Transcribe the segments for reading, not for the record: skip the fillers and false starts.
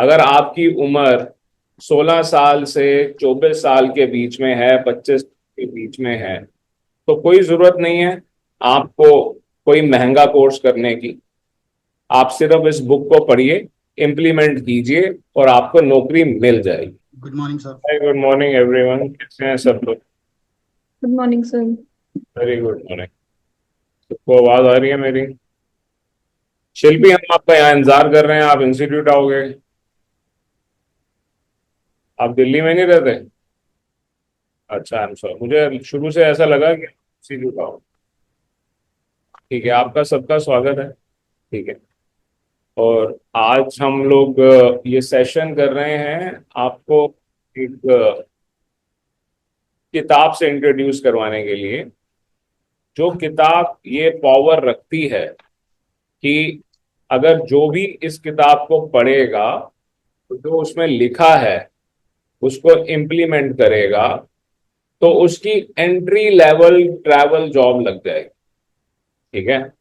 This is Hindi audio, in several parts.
अगर आपकी उम्र 16 साल से 24 साल के बीच में है, 25 के बीच में है, तो कोई जरूरत नहीं है आपको कोई महंगा कोर्स करने की। आप सिर्फ इस बुक को पढ़िए, इम्प्लीमेंट कीजिए और आपको नौकरी मिल जाएगी। Good morning sir. Good morning everyone, कैसे हैं सब लोग? Good morning sir. Very good morning. सबको आवाज आ रही है मेरी? शिल्पी, हम आपका यहाँ इंतजार कर रहे हैं, आप इंस्टीट्यूट आओगे। आप दिल्ली में नहीं रहते? अच्छा, आई एम सॉरी, मुझे शुरू से ऐसा लगा कि इंस्टीट्यूट आओ। ठीक है, आपका सबका स्वागत है। ठीक है। और आज हम लोग ये सेशन कर रहे हैं आपको एक किताब से इंट्रोड्यूस करवाने के लिए। जो किताब ये पावर रखती है कि अगर जो भी इस किताब को पढ़ेगा, तो जो उसमें लिखा है उसको इम्प्लीमेंट करेगा, तो उसकी एंट्री लेवल ट्रैवल जॉब लग जाएगी। ठीक है,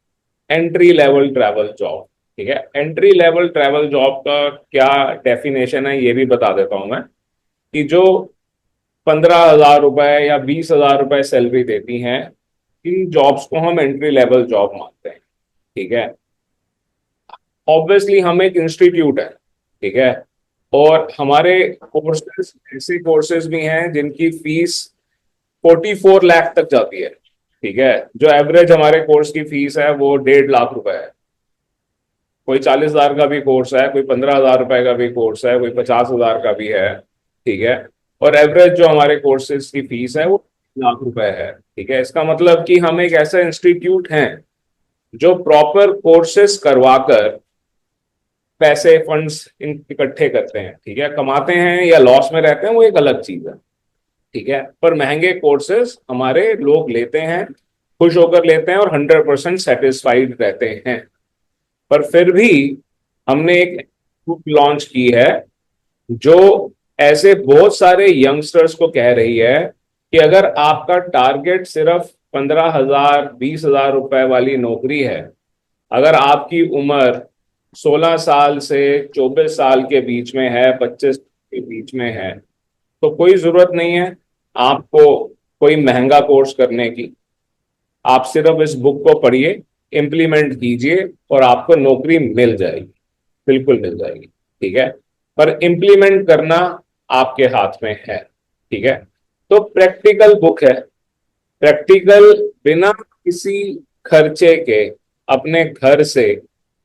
एंट्री लेवल ट्रैवल जॉब। ठीक है, एंट्री लेवल ट्रैवल जॉब का क्या डेफिनेशन है ये भी बता देता हूं मैं। कि जो 15,000 रुपए या 20,000 रुपए सैलरी देती हैं, इन जॉब्स को हम एंट्री लेवल जॉब मानते हैं। ठीक है। ऑब्वियसली हम एक इंस्टीट्यूट है। ठीक है। और हमारे कोर्सेज ऐसे कोर्सेज भी हैं जिनकी फीस 44 लाख तक जाती है। ठीक है। जो एवरेज हमारे कोर्स की फीस है वो 1.5 लाख रुपए है। कोई 40,000 का भी कोर्स है, कोई 15,000 रुपए का भी कोर्स है, कोई 50,000 का भी है। ठीक है। और एवरेज जो हमारे कोर्सेज की फीस है वो लाख रुपए है। ठीक है। इसका मतलब कि हम एक ऐसा इंस्टीट्यूट हैं जो प्रॉपर कोर्सेज करवाकर पैसे फंड्स इकट्ठे करते हैं। ठीक है। कमाते हैं या लॉस में रहते हैं वो एक अलग चीज है। ठीक है। पर महंगे कोर्सेज हमारे लोग लेते हैं, खुश होकर लेते हैं और 100% सेटिस्फाइड रहते हैं। पर फिर भी हमने एक बुक लॉन्च की है जो ऐसे बहुत सारे यंगस्टर्स को कह रही है कि अगर आपका टारगेट सिर्फ 15,000 20,000 रुपए वाली नौकरी है, अगर आपकी उम्र 16 साल से 24 साल के बीच में है, 25 के बीच में है, तो कोई जरूरत नहीं है आपको कोई महंगा कोर्स करने की। आप सिर्फ इस बुक को पढ़िए, इम्प्लीमेंट कीजिए और आपको नौकरी मिल जाएगी। बिल्कुल मिल जाएगी। ठीक है। पर इम्प्लीमेंट करना आपके हाथ में है। ठीक है। तो प्रैक्टिकल बुक है। प्रैक्टिकल, बिना किसी खर्चे के अपने घर से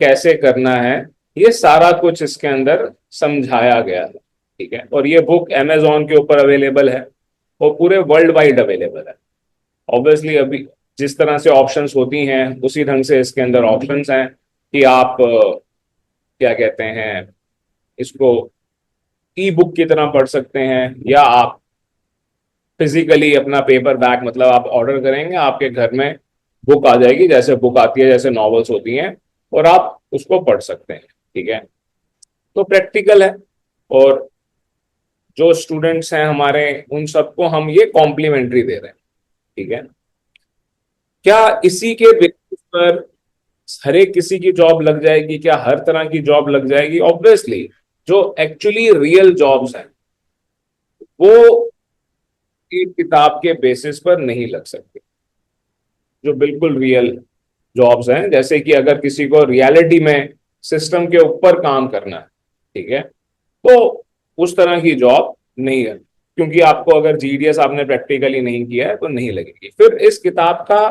कैसे करना है, ये सारा कुछ इसके अंदर समझाया गया है। ठीक है। और ये बुक अमेजोन के ऊपर अवेलेबल है और पूरे वर्ल्ड वाइड अवेलेबल है। ऑब्वियसली अभी जिस तरह से ऑप्शंस होती हैं उसी ढंग से इसके अंदर ऑप्शंस हैं कि आप क्या कहते हैं इसको, ई बुक की तरह पढ़ सकते हैं, या आप फिजिकली अपना पेपर बैक, मतलब आप ऑर्डर करेंगे आपके घर में बुक आ जाएगी, जैसे बुक आती है, जैसे नॉवेल्स होती हैं, और आप उसको पढ़ सकते हैं। ठीक है। तो प्रैक्टिकल है। और जो स्टूडेंट्स हैं हमारे, उन सबको हम ये कॉम्प्लीमेंट्री दे रहे हैं। ठीक है। क्या इसी के बेसिस पर हर एक किसी की जॉब लग जाएगी? क्या हर तरह की जॉब लग जाएगी? ऑब्वियसली जो एक्चुअली रियल जॉब्स हैं वो एक किताब के बेसिस पर नहीं लग सकती। जो बिल्कुल रियल जॉब्स हैं, जैसे कि अगर किसी को रियलिटी में सिस्टम के ऊपर काम करना है, ठीक है, तो उस तरह की जॉब नहीं है, क्योंकि आपको अगर जीडीएस आपने प्रैक्टिकली नहीं किया है तो नहीं लगेगी। फिर इस किताब का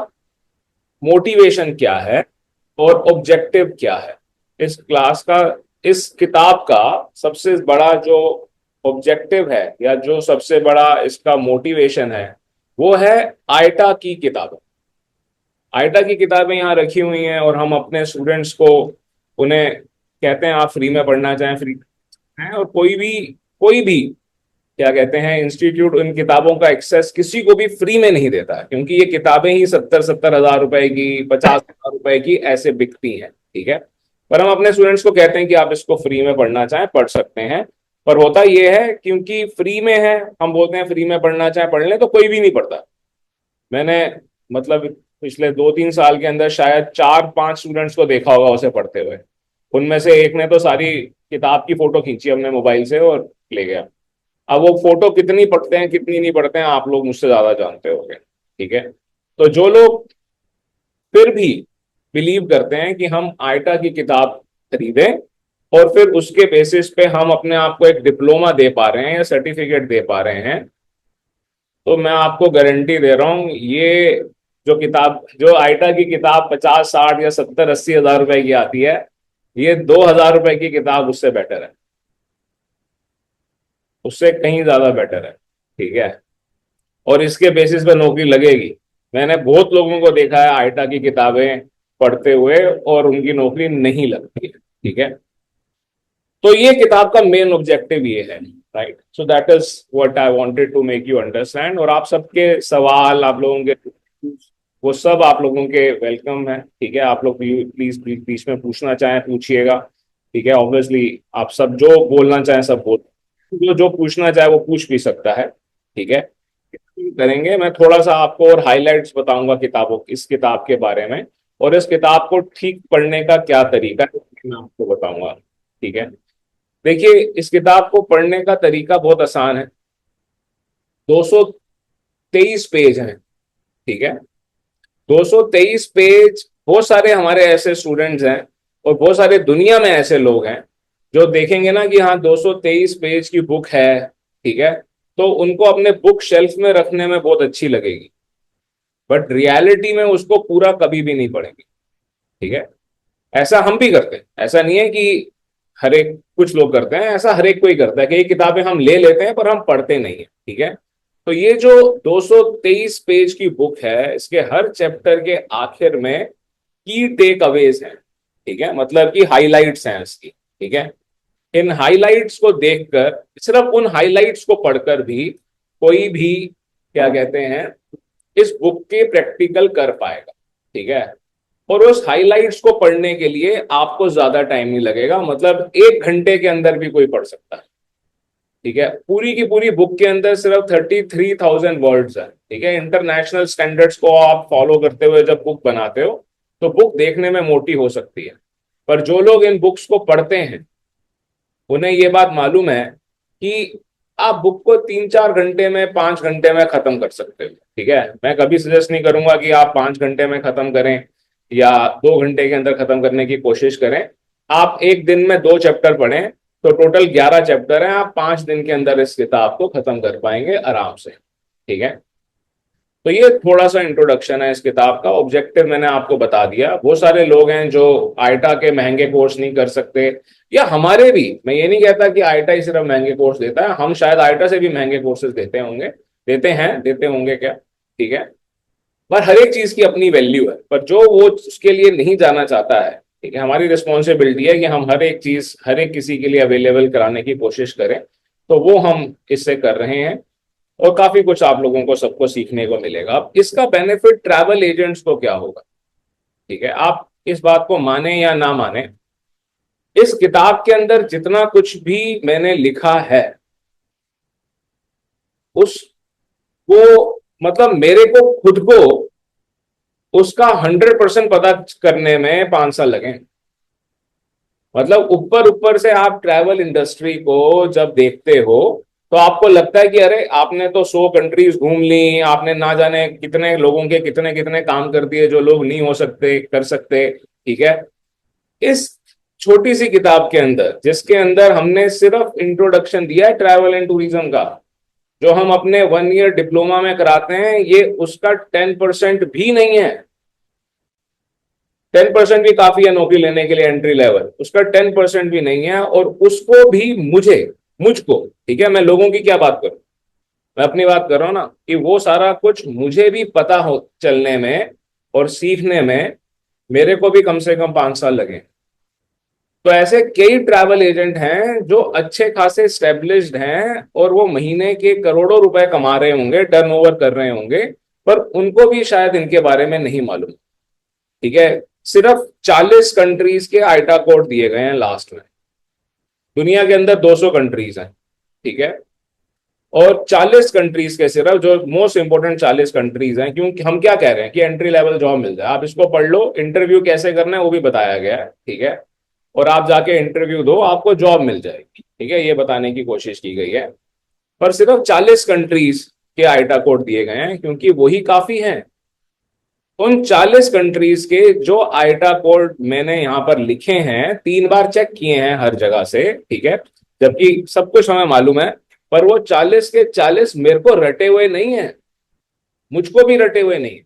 मोटिवेशन क्या है और ऑब्जेक्टिव क्या है इस क्लास का? इस किताब का सबसे बड़ा जो ऑब्जेक्टिव है या जो सबसे बड़ा इसका मोटिवेशन है वो है आइटा की किताबें। आइटा की किताबें यहाँ रखी हुई हैं और हम अपने स्टूडेंट्स को उन्हें कहते हैं आप फ्री में पढ़ना चाहें फ्री हैं, और कोई भी क्या कहते हैं इंस्टीट्यूट उन किताबों का एक्सेस किसी को भी फ्री में नहीं देता है, क्योंकि ये किताबें ही 70-70 हजार रुपए की, 50 हजार रुपए की ऐसे बिकती हैं। ठीक है। पर हम अपने स्टूडेंट्स को कहते हैं कि आप इसको फ्री में पढ़ना चाहें पढ़ सकते हैं। पर होता यह है क्योंकि फ्री में है, हम बोलते हैं फ्री में पढ़ना चाहे पढ़ लें, तो कोई भी नहीं पढ़ता। मैंने मतलब पिछले 2-3 साल के अंदर शायद 4-5 स्टूडेंट्स को देखा होगा उसे पढ़ते हुए। उनमें से एक ने तो सारी किताब की फोटो खींची हमने मोबाइल से और ले गया। अब वो फोटो कितनी पढ़ते हैं कितनी नहीं पढ़ते हैं आप लोग मुझसे ज्यादा जानते होंगे, ठीक है। तो जो लोग फिर भी बिलीव करते हैं कि हम आइटा की किताब खरीदें और फिर उसके बेसिस पे हम अपने आप को एक डिप्लोमा दे पा रहे हैं या सर्टिफिकेट दे पा रहे हैं, तो मैं आपको गारंटी दे रहा हूं ये जो आइटा की किताब 50 60 या 70 80 हजार रुपए की आती है, ये 2 हजार रुपए की किताब उससे बेटर है, उससे कहीं ज्यादा बेटर है, ठीक है। और इसके बेसिस पे नौकरी लगेगी। मैंने बहुत लोगों को देखा है आइटा की किताबें पढ़ते हुए और उनकी नौकरी नहीं लगती है, ठीक है। तो ये किताब का मेन ऑब्जेक्टिव ये है, right. So that is what I wanted to make you understand. और आप सबके सवाल, आप लोगों के, वो सब आप लोगों के वेलकम है, ठीक है। आप लोग प्लीज प्लीज बीच में पूछना चाहें पूछिएगा, ठीक है। ऑब्वियसली आप सब जो बोलना चाहें सब बोल, जो जो पूछना चाहे वो पूछ भी सकता है, ठीक है। करेंगे, मैं थोड़ा सा आपको और हाइलाइट्स बताऊंगा किताबों, इस किताब के बारे में, और इस किताब को ठीक पढ़ने का क्या तरीका है मैं आपको बताऊंगा, ठीक है। देखिए, इस किताब को पढ़ने का तरीका बहुत आसान है। 223 पेज हैं, ठीक है। 223 पेज, बहुत सारे हमारे ऐसे स्टूडेंट्स हैं और बहुत सारे दुनिया में ऐसे लोग हैं जो देखेंगे ना कि हाँ 223 पेज की बुक है, ठीक है, तो उनको अपने बुक शेल्फ में रखने में बहुत अच्छी लगेगी, बट रियलिटी में उसको पूरा कभी भी नहीं पढ़ेंगे, ठीक है। ऐसा हम भी करते हैं, ऐसा नहीं है कि हर एक, कुछ लोग करते हैं ऐसा, हर एक कोई करता है कि ये किताबें हम ले लेते हैं पर हम पढ़ते नहीं है, ठीक है। तो ये जो 223 पेज की बुक है, इसके हर चैप्टर के आखिर में की टेक अवेज हैं, ठीक है, मतलब कि हाइलाइट्स हैं इसकी, ठीक है। इन हाइलाइट्स को देखकर, सिर्फ उन हाइलाइट्स को पढ़कर भी कोई भी, क्या कहते हैं, इस बुक के प्रैक्टिकल कर पाएगा, ठीक है। और उस हाइलाइट्स को पढ़ने के लिए आपको ज्यादा टाइम नहीं लगेगा, मतलब 1 घंटे के अंदर भी कोई पढ़ सकता है, ठीक है। पूरी की पूरी बुक के अंदर सिर्फ 33,000 वर्ड्स है, ठीक है। इंटरनेशनल स्टैंडर्ड्स को आप फॉलो करते हुए जब बुक बनाते हो तो बुक देखने में मोटी हो सकती है, पर जो लोग इन बुक्स को पढ़ते हैं उन्हें ये बात मालूम है कि आप बुक को 3 4 घंटे में, 5 घंटे में खत्म कर सकते हो, ठीक है। मैं कभी सजेस्ट नहीं करूंगा कि आप 5 घंटे में खत्म करें या 2 घंटे के अंदर खत्म करने की कोशिश करें। आप एक दिन में 2 चैप्टर पढ़ें तो टोटल 11 चैप्टर हैं, आप 5 दिन के अंदर इस किताब को खत्म कर पाएंगे आराम से, ठीक है। तो ये थोड़ा सा इंट्रोडक्शन है इस किताब का। ऑब्जेक्टिव मैंने आपको बता दिया। बहुत सारे लोग हैं जो आईटा के महंगे कोर्स नहीं कर सकते, या हमारे भी, मैं ये नहीं कहता कि आईटा ही सिर्फ महंगे कोर्स देता है, हम शायद आईटा से भी महंगे कोर्सेज देते होंगे, देते होंगे क्या, ठीक है। पर हर एक चीज की अपनी वैल्यू है, पर जो वो उसके लिए नहीं जाना चाहता है, ठीक है, हमारी रिस्पॉन्सिबिलिटी है कि हम हर एक चीज हर एक किसी के लिए अवेलेबल कराने की कोशिश करें। तो वो हम इससे कर रहे हैं और काफी कुछ आप लोगों को सबको सीखने को मिलेगा। अब इसका बेनिफिट ट्रैवल एजेंट्स को क्या होगा, ठीक है। आप इस बात को माने या ना माने, इस किताब के अंदर जितना कुछ भी मैंने लिखा है उसको, मतलब मेरे को खुद को उसका 100% पता करने में 5 साल लगे। मतलब ऊपर ऊपर से आप ट्रैवल इंडस्ट्री को जब देखते हो तो आपको लगता है कि अरे आपने तो 100 कंट्रीज घूम ली, आपने ना जाने कितने लोगों के कितने कितने काम कर दिए जो लोग नहीं हो सकते कर सकते, ठीक है। इस छोटी सी किताब के अंदर, जिसके अंदर हमने सिर्फ इंट्रोडक्शन दिया है ट्रैवल एंड टूरिज्म का, जो हम अपने 1 ईयर डिप्लोमा में कराते हैं, ये उसका 10% भी नहीं है। 10% भी काफी है नौकरी लेने के लिए, एंट्री लेवल, उसका 10% भी नहीं है। और उसको भी मुझको, ठीक है, मैं लोगों की क्या बात करूं, मैं अपनी बात कर रहा हूं ना, कि वो सारा कुछ मुझे भी पता हो चलने में और सीखने में मेरे को भी कम से कम 5 साल लगे। तो ऐसे कई ट्रैवल एजेंट हैं जो अच्छे खासे स्टेब्लिश्ड हैं और वो महीने के करोड़ों रुपए कमा रहे होंगे, टर्नओवर कर रहे होंगे, पर उनको भी शायद इनके बारे में नहीं मालूम, ठीक है। सिर्फ 40 कंट्रीज के आइटा कोड दिए गए हैं लास्ट में। दुनिया के अंदर 200 कंट्रीज हैं, ठीक है। और 40 कंट्रीज के सिर्फ जो मोस्ट इंपोर्टेंट 40 कंट्रीज हैं, क्योंकि हम क्या कह रहे हैं कि एंट्री लेवल जॉब मिल जाए, आप इसको पढ़ लो, इंटरव्यू कैसे करना है वो भी बताया गया है, ठीक है। और आप जाके इंटरव्यू दो, आपको जॉब मिल जाएगी। ठीक है, ये बताने की कोशिश की गई है। पर सिर्फ 40 कंट्रीज के आईटा कोड दिए गए हैं, क्योंकि वही काफी हैं। उन 40 कंट्रीज के जो आईटा कोड मैंने यहाँ पर लिखे हैं, 3 बार चेक किए हैं हर जगह से, ठीक है, जबकि सब कुछ हमें मालूम है, पर वो 40 के 40 मेरे को रटे हुए नहीं है, मुझको भी रटे हुए नहीं है।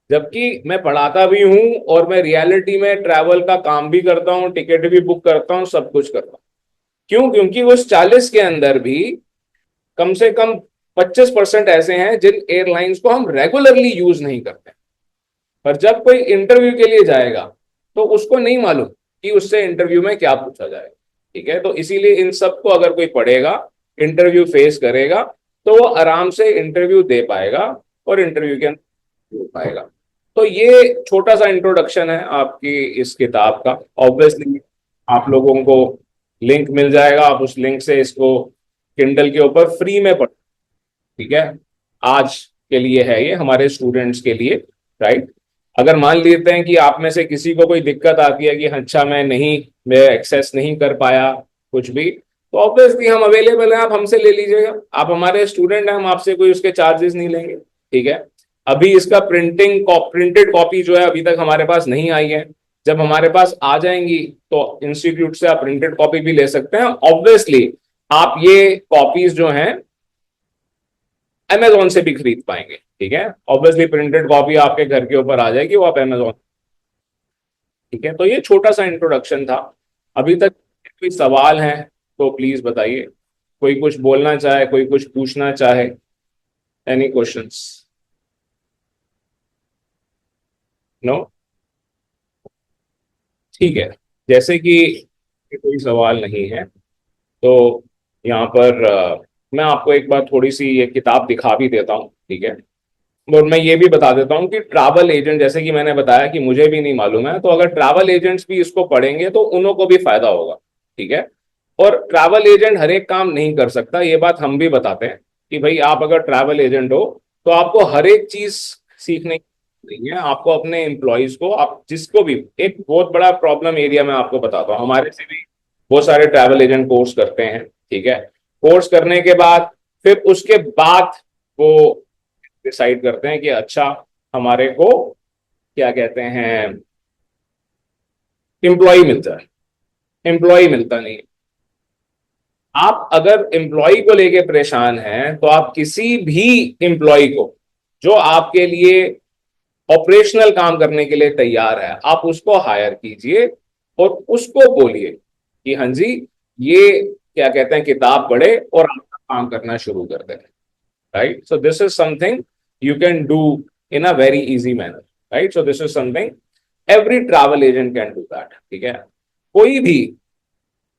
जबकि मैं पढ़ाता भी हूं और मैं रियलिटी में ट्रैवल का काम भी करता हूँ, टिकट भी बुक करता हूँ, सब कुछ करता हूँ। क्यों? क्योंकि उस 40 के अंदर भी कम से कम 25% ऐसे हैं जिन एयरलाइंस को हम रेगुलरली यूज नहीं करते। पर जब कोई इंटरव्यू के लिए जाएगा तो उसको नहीं मालूम कि उससे इंटरव्यू में क्या पूछा जाएगा। ठीक है, तो इसीलिए इन सबको अगर कोई पढ़ेगा, इंटरव्यू फेस करेगा, तो वो आराम से इंटरव्यू दे पाएगा और इंटरव्यू के अंदर हो पाएगा। तो ये छोटा सा इंट्रोडक्शन है आपकी इस किताब का। ऑब्वियसली आप लोगों को लिंक मिल जाएगा, आप उस लिंक से इसको किंडल के ऊपर फ्री में पढ़। ठीक है, आज के लिए है ये, हमारे स्टूडेंट्स के लिए, राइट। अगर मान लेते हैं कि आप में से किसी को कोई दिक्कत आती है कि अच्छा मैं एक्सेस नहीं कर पाया कुछ भी, तो ऑब्वियसली हम अवेलेबल हैं, आप हमसे ले लीजिएगा। आप हमारे स्टूडेंट हैं, हम आपसे कोई उसके चार्जेस नहीं लेंगे। ठीक है, अभी इसका प्रिंटेड कॉपी जो है अभी तक हमारे पास नहीं आई है। जब हमारे पास आ जाएंगी तो इंस्टीट्यूट से आप प्रिंटेड कॉपी भी ले सकते हैं। ऑब्वियसली आप ये कॉपीज जो हैं अमेजोन से भी खरीद पाएंगे। ठीक है, ऑब्वियसली प्रिंटेड कॉपी आपके घर के ऊपर आ जाएगी, वो आप अमेजोन। ठीक है, तो ये छोटा सा इंट्रोडक्शन था। अभी तक कोई सवाल है तो प्लीज बताइए। कोई कुछ बोलना चाहे, कोई कुछ पूछना चाहे, एनी क्वेश्चंस? नो? ठीक है, जैसे कि कोई सवाल नहीं है तो यहाँ पर मैं आपको एक बार थोड़ी सी ये किताब दिखा भी देता हूँ। ठीक है, और मैं ये भी बता देता हूँ कि ट्रैवल एजेंट, जैसे कि मैंने बताया कि मुझे भी नहीं मालूम है, तो अगर ट्रैवल एजेंट्स भी इसको पढ़ेंगे तो उन्हों को भी फायदा होगा। ठीक है, और ट्रैवल एजेंट हर एक काम नहीं कर सकता, ये बात हम भी बताते हैं कि भाई आप अगर ट्रैवल एजेंट हो तो आपको हर एक चीज सीखने की नहीं है। आपको अपने एम्प्लॉयज को, आप जिसको भी, एक बहुत बड़ा प्रॉब्लम एरिया में आपको बताता हूँ, हमारे से भी बहुत सारे ट्रैवल एजेंट कोर्स करते हैं। ठीक है, कोर्स करने के बाद फिर उसके बाद वो डिसाइड करते हैं कि अच्छा हमारे को क्या कहते हैं, एम्प्लॉय मिलता है। एम्प्लॉय मिलता नहीं है। आप अगर एम्प्लॉय को लेके परेशान हैं तो आप किसी भी एम्प्लॉय को जो आपके लिए ऑपरेशनल काम करने के लिए तैयार है, आप उसको हायर कीजिए और उसको बोलिए कि हाँ जी, ये क्या कहते हैं, किताब पढ़े और आपका काम करना शुरू कर दें। Right, so this is something you can do in a very easy manner, right? So this is something every travel agent can do that। ठीक है, कोई भी,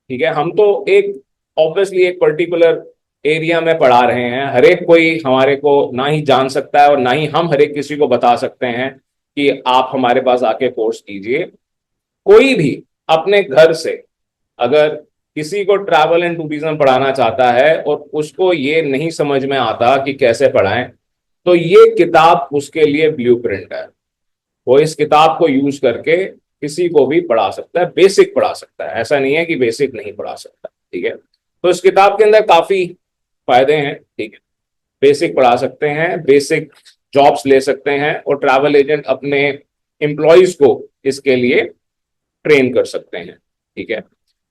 ठीक है, हम तो एक ऑब्वियसली एक पर्टिकुलर एरिया में पढ़ा रहे हैं, हर एक कोई हमारे को ना ही जान सकता है और ना ही हम हर एक किसी को बता सकते हैं कि आप हमारे पास आके कोर्स कीजिए। कोई भी अपने घर से अगर किसी को ट्रैवल एंड टूरिज्म पढ़ाना चाहता है और उसको ये नहीं समझ में आता कि कैसे पढ़ाएं, तो ये किताब उसके लिए ब्लूप्रिंट है। वो इस किताब को यूज करके किसी को भी पढ़ा सकता है, बेसिक पढ़ा सकता है, ऐसा नहीं है कि बेसिक नहीं पढ़ा सकता। ठीक है, तो इस किताब के अंदर काफी फायदे हैं। ठीक है, बेसिक पढ़ा सकते हैं, बेसिक जॉब्स ले सकते हैं और ट्रैवल एजेंट अपने एम्प्लॉयज को इसके लिए ट्रेन कर सकते हैं। ठीक है,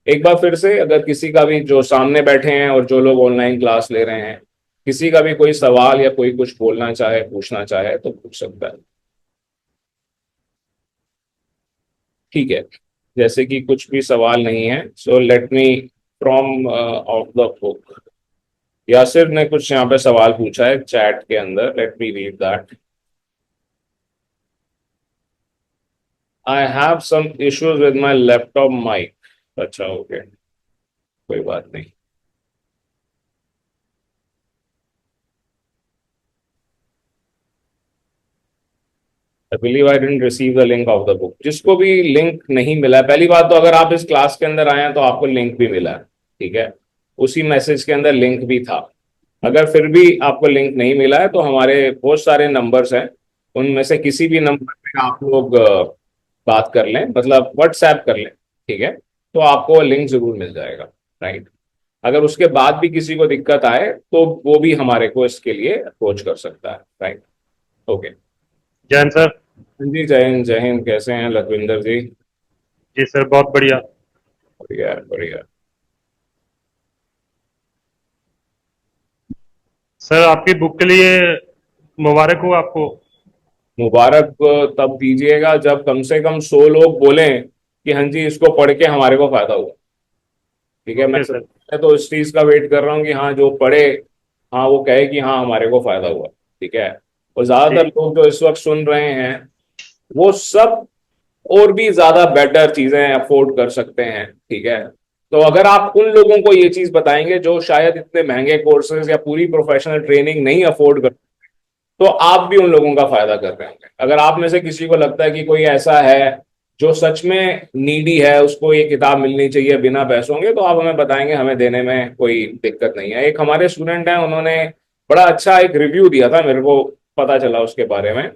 एक बार फिर से, अगर किसी का भी, जो सामने बैठे हैं और जो लोग ऑनलाइन क्लास ले रहे हैं, किसी का भी कोई सवाल या कोई कुछ बोलना चाहे, पूछना चाहे तो पूछ सकता है। ठीक है, जैसे कि कुछ भी सवाल नहीं है, so let me from of the book. Yasir ने कुछ यहाँ पे सवाल पूछा है चैट के अंदर, let me read that. I have some issues with my laptop mic. अच्छा, ओके, कोई बात नहीं। I believe I didn't receive the link of the book. जिसको भी लिंक नहीं मिला है, पहली बात तो अगर आप इस क्लास के अंदर आए हैं तो आपको लिंक भी मिला है। ठीक है, उसी मैसेज के अंदर लिंक भी था। अगर फिर भी आपको लिंक नहीं मिला है तो हमारे बहुत सारे नंबर्स हैं, उनमें से किसी भी नंबर पे आप लोग बात कर लें, मतलब व्हाट्सएप कर लें। ठीक है, तो आपको लिंक जरूर मिल जाएगा। राइट। अगर उसके बाद भी किसी को दिक्कत आए तो वो भी हमारे को इसके लिए अप्रोच कर सकता है। राइट। ओके। जैन सर। जी जय हिंद जय हिंद। कैसे हैं लखविंदर जी? जी सर, बहुत बढ़िया। बढ़िया बढ़िया। सर, आपकी बुक के लिए मुबारक हो आपको। मुबारक तब दीजिएगा जब कम से कम 100 लोग बोलें कि हाँ जी इसको पढ़ के हमारे को फायदा हुआ। ठीक है। Okay sir. मैं तो इस चीज का वेट कर रहा हूँ कि हाँ जो पढ़े, हाँ वो कहे कि हाँ हमारे को फायदा हुआ। ठीक है। और ज्यादातर जी। लोग जो इस वक्त सुन रहे हैं वो सब और भी ज्यादा बेटर चीजें अफोर्ड कर सकते हैं। ठीक है। तो अगर आप उन लोगों को ये चीज बताएंगे जो शायद इतने महंगे कोर्सेज या पूरी प्रोफेशनल ट्रेनिंग नहीं अफोर्ड कर, तो आप भी उन लोगों का फायदा कर रहे होंगे। अगर आप में से किसी को लगता है कि कोई ऐसा है जो सच में नीडी है, उसको ये किताब मिलनी चाहिए बिना पैसों के, तो आप हमें बताएंगे, हमें देने में कोई दिक्कत नहीं है। एक हमारे स्टूडेंट हैं, उन्होंने बड़ा अच्छा एक रिव्यू दिया था, मेरे को पता चला उसके बारे में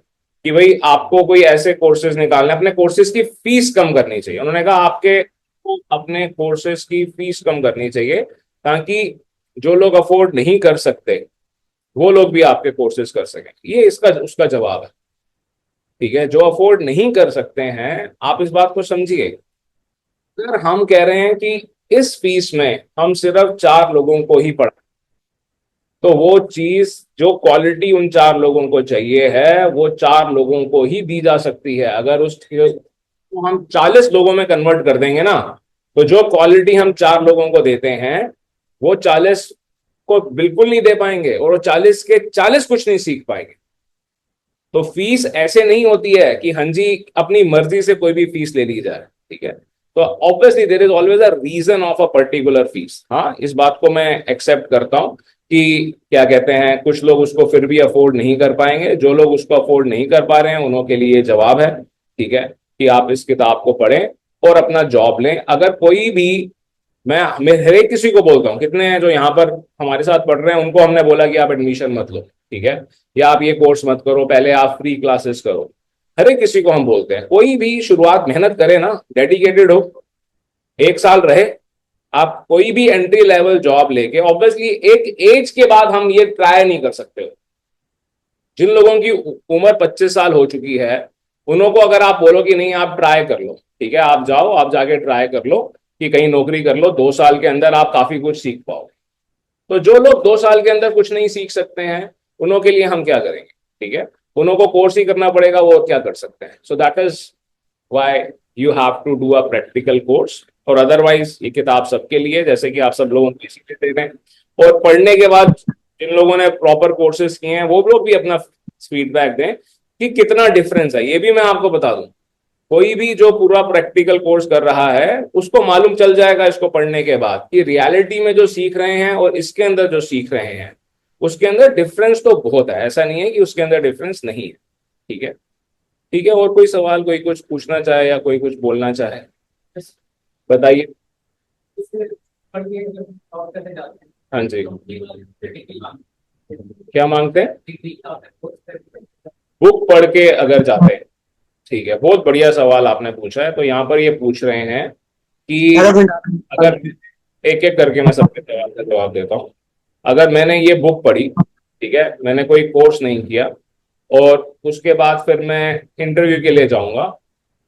कि भाई आपको कोई ऐसे कोर्सेज निकालने, अपने कोर्सेज की फीस कम करनी चाहिए। उन्होंने कहा आपके अपने कोर्सेज की फीस कम करनी चाहिए ताकि जो लोग अफोर्ड नहीं कर सकते वो लोग भी आपके कोर्सेज कर सकें। ये इसका उसका जवाब है। ठीक है। जो अफोर्ड नहीं कर सकते हैं, आप इस बात को समझिए। अगर हम कह रहे हैं कि इस फीस में हम सिर्फ 4 लोगों को ही पढ़ा, तो वो चीज जो क्वालिटी उन 4 लोगों को चाहिए है वो 4 लोगों को ही दी जा सकती है। अगर उस तो हम 40 लोगों में कन्वर्ट कर देंगे ना, तो जो क्वालिटी हम 4 लोगों को देते हैं वो 40 को बिल्कुल नहीं दे पाएंगे, और वो 40 के 40 कुछ नहीं सीख पाएंगे। तो फीस ऐसे नहीं होती है कि हाँ जी अपनी मर्जी से कोई भी फीस ले ली जाए। ठीक है। तो obviously there is always a reason of a particular fees. हाँ, इस बात को मैं एक्सेप्ट करता हूं कि क्या कहते हैं, कुछ लोग उसको फिर भी अफोर्ड नहीं कर पाएंगे। जो लोग उसको अफोर्ड नहीं कर पा रहे हैं उन्हों के लिए जवाब है। ठीक है। कि आप इस किताब को पढ़ें और अपना जॉब लें। अगर कोई भी, मैं हर एक किसी को बोलता हूँ, कितने हैं जो यहाँ पर हमारे साथ पढ़ रहे हैं, उनको हमने बोला कि आप एडमिशन मत लो। ठीक है। या आप ये कोर्स मत करो, पहले आप फ्री क्लासेस करो। हर एक किसी को हम बोलते हैं, कोई भी शुरुआत मेहनत करे ना, डेडिकेटेड हो, 1 साल रहे, आप कोई भी एंट्री लेवल जॉब लेके, ऑब्वियसली एक एज के बाद हम ये ट्राई नहीं कर सकते। जिन लोगों की उम्र 25 साल हो चुकी है, उन्हों को अगर आप बोलो कि नहीं आप ट्राई कर लो, ठीक है, आप जाओ, आप जाके ट्राई कर लो कि कहीं नौकरी कर लो, 2 साल के अंदर आप काफी कुछ सीख पाओगे। तो जो लोग 2 साल के अंदर कुछ नहीं सीख सकते हैं, उन्हों के लिए हम क्या करेंगे? ठीक है। उन्हों को कोर्स ही करना पड़ेगा, वो क्या कर सकते हैं? So that is why you have to do a practical course. और अदरवाइज ये किताब सबके लिए, जैसे कि आप सब लोगों को इसीलिए दे रहे हैं। और पढ़ने के बाद जिन लोगों ने प्रॉपर कोर्सेज किए हैं वो लोग भी अपना फीडबैक दें कि कितना डिफरेंस है। ये भी मैं आपको बता दूं, कोई भी जो पूरा प्रैक्टिकल कोर्स कर रहा है उसको मालूम चल जाएगा इसको पढ़ने के बाद कि रियलिटी में जो सीख रहे हैं और इसके अंदर जो सीख रहे हैं उसके अंदर डिफरेंस तो बहुत है। ऐसा नहीं है कि उसके अंदर डिफरेंस नहीं है। ठीक है। ठीक है। और कोई सवाल, कोई कुछ पूछना चाहे या कोई कुछ बोलना चाहे, बताइए। हाँ जी। क्या मांगते हैं? बुक पढ़ के अगर जाते हैं? ठीक है, बहुत बढ़िया सवाल आपने पूछा है। तो यहाँ पर ये पूछ रहे हैं कि अगर, एक एक करके मैं सबके सवाल का जवाब देता हूँ। अगर मैंने ये बुक पढ़ी, ठीक है, मैंने कोई कोर्स नहीं किया, और उसके बाद फिर मैं इंटरव्यू के लिए जाऊंगा,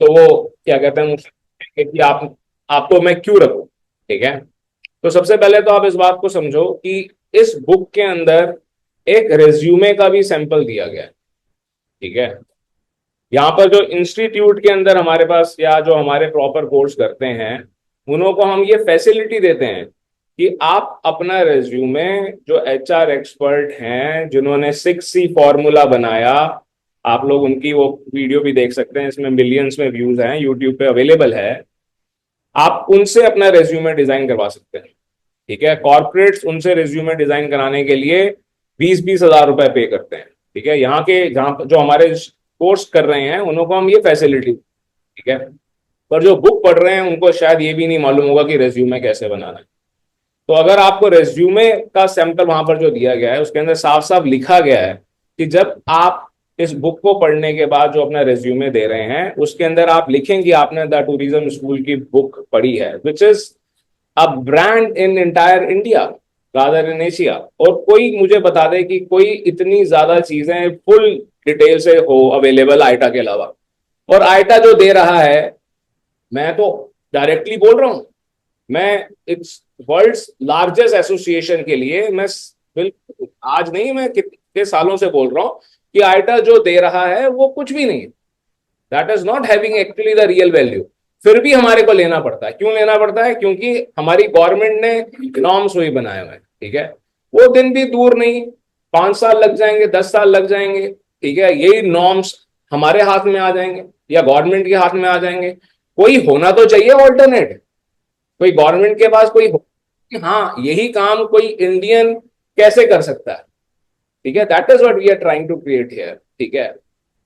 तो वो क्या कहते हैं मुझसे पूछेंगे कि आप आपको मैं क्यों रखूं? ठीक है। तो सबसे पहले तो आप इस बात को समझो कि इस बुक के अंदर एक रेज्यूमे का भी सैंपल दिया गया है। ठीक है। यहाँ पर जो इंस्टीट्यूट के अंदर हमारे पास या जो हमारे प्रॉपर कोर्स करते हैं, उन्हों को हम ये फैसिलिटी देते हैं कि आप अपना रेज्यूमे, जो एचआर एक्सपर्ट हैं जिन्होंने 6C फॉर्मूला बनाया, आप लोग उनकी वो वीडियो भी देख सकते हैं, इसमें मिलियंस में व्यूज हैं, यूट्यूब पे अवेलेबल है। आप उनसे अपना रेज्यूमे डिजाइन करवा सकते हैं। ठीक है। कॉर्पोरेट्स उनसे रेज्यूमे डिजाइन कराने के लिए 20-20 हजार रुपए पे करते हैं। ठीक है। यहाँ के जहाँ जो हमारे कोर्स कर रहे हैं उनको हम ये फैसिलिटी, ठीक है। पर जो बुक पढ़ रहे हैं उनको शायद ये भी नहीं मालूम होगा कि रेज्यूमे कैसे बनाना है। तो अगर आपको रेज्यूमे का सैंपल वहां पर जो दिया गया है उसके अंदर साफ साफ लिखा गया है कि जब आप इस बुक को पढ़ने के बाद जो अपना रेज्यूमे दे रहे हैं उसके अंदर आप लिखेंगे आपने द टूरिज्म स्कूल की बुक पढ़ी है, which is a brand in entire India rather in Asia. और कोई मुझे बता दे कि कोई इतनी ज्यादा चीजें फुल डिटेल से हो अवेलेबल आइटा के अलावा। और आइटा जो दे रहा है, मैं तो डायरेक्टली बोल रहा हूं, मैं इट्स वर्ल्ड्स लार्जेस्ट एसोसिएशन के लिए मैं बिल्कुल आज नहीं, मैं कितने सालों से बोल रहा हूं कि आइटा जो दे रहा है वो कुछ भी नहीं, that is not having actually the real value. फिर भी हमारे को लेना पड़ता है। क्यों लेना पड़ता है? क्योंकि हमारी गवर्नमेंट ने नॉर्म्स वही बनाए हुए हैं। ठीक है, वो दिन भी दूर नहीं, 5 साल लग जाएंगे, 10 साल लग जाएंगे। ठीक है, यही नॉर्म्स हमारे हाथ में आ जाएंगे या गवर्नमेंट के हाथ में आ जाएंगे। कोई होना तो चाहिए ऑल्टरनेट, कोई गवर्नमेंट के पास कोई हो कि हाँ यही काम कोई इंडियन कैसे कर सकता है। ठीक है, that is what we are trying to create here. ठीक है,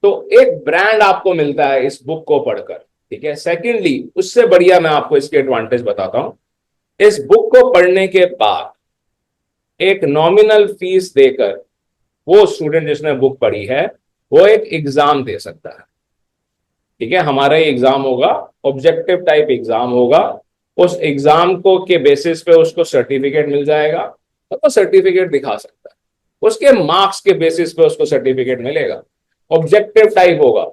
तो एक ब्रांड आपको मिलता है इस बुक को पढ़कर। ठीक है, सेकेंडली उससे बढ़िया मैं आपको इसके एडवांटेज बताता हूं। इस बुक को पढ़ने के बाद एक नॉमिनल फीस देकर वो स्टूडेंट जिसने बुक पढ़ी है वो एक एग्जाम दे सकता है। ठीक है, हमारा ये एग्जाम होगा, ऑब्जेक्टिव टाइप एग्जाम होगा। उस एग्जाम को के बेसिस पे उसको सर्टिफिकेट मिल जाएगा तो वो सर्टिफिकेट दिखा सकता है। उसके मार्क्स के बेसिस पे उसको सर्टिफिकेट मिलेगा। ऑब्जेक्टिव टाइप होगा,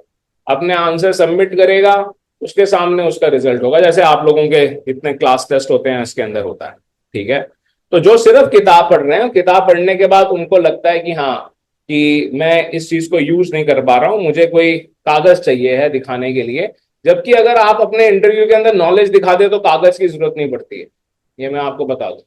अपने आंसर सबमिट करेगा, उसके सामने उसका रिजल्ट होगा, जैसे आप लोगों के इतने क्लास टेस्ट होते हैं इसके अंदर होता है। ठीक है, तो जो सिर्फ किताब पढ़ रहे हैं, किताब पढ़ने के बाद उनको लगता है कि हाँ कि मैं इस चीज को यूज नहीं कर पा रहा हूं, मुझे कोई कागज चाहिए है दिखाने के लिए। जबकि अगर आप अपने इंटरव्यू के अंदर नॉलेज दिखा दे तो कागज की जरूरत नहीं पड़ती है, ये मैं आपको बता दूं,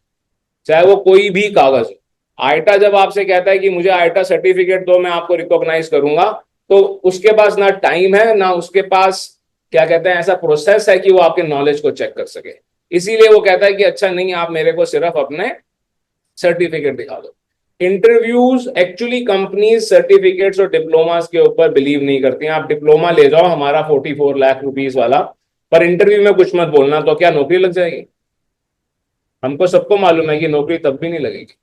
चाहे वो कोई भी कागज हो। आईटा जब आपसे कहता है कि मुझे आईटा सर्टिफिकेट दो मैं आपको रिकॉग्नाइज करूंगा, तो उसके पास ना टाइम है ना उसके पास क्या कहते हैं ऐसा प्रोसेस है कि वो आपके नॉलेज को चेक कर सके। इसीलिए वो कहता है कि अच्छा नहीं, आप मेरे को सिर्फ अपने सर्टिफिकेट दिखा दो। इंटरव्यूज एक्चुअली कंपनीज सर्टिफिकेट्स और डिप्लोमास के ऊपर बिलीव नहीं करती हैं। आप डिप्लोमा ले जाओ हमारा 44 लाख रुपीज वाला, पर इंटरव्यू में कुछ मत बोलना, तो क्या नौकरी लग जाएगी? हमको सबको मालूम है कि नौकरी तब भी नहीं लगेगी,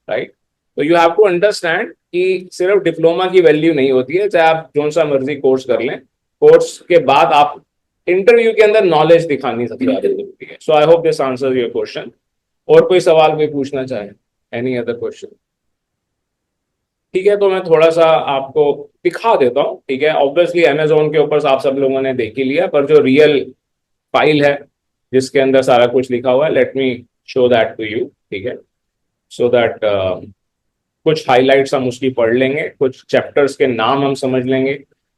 राइट? तो यू हैव टू अंडरस्टैंड कि सिर्फ डिप्लोमा की वैल्यू नहीं होती है, चाहे आप जो सा मर्जी कोर्स कर लें, कोर्स के बाद आप इंटरव्यू के अंदर नॉलेज दिखानी सबसे ज्यादा जरूरी है। So I hope this answer your question. और कोई सवाल कोई पूछना चाहे? Any other question? ठीक है, तो मैं थोड़ा सा आपको दिखा देता हूँ। ठीक है, ऑब्वियसली अमेजोन के ऊपर आप सब लोगों ने देख ही लिया, पर जो रियल फाइल है जिसके अंदर सारा कुछ लिखा हुआ है, let me show that to you. ठीक है, सो दैट कुछ हाइलाइट्स हम उसकी पढ़ लेंगे, कुछ चैप्टर्स के नाम हम समझ लेंगे।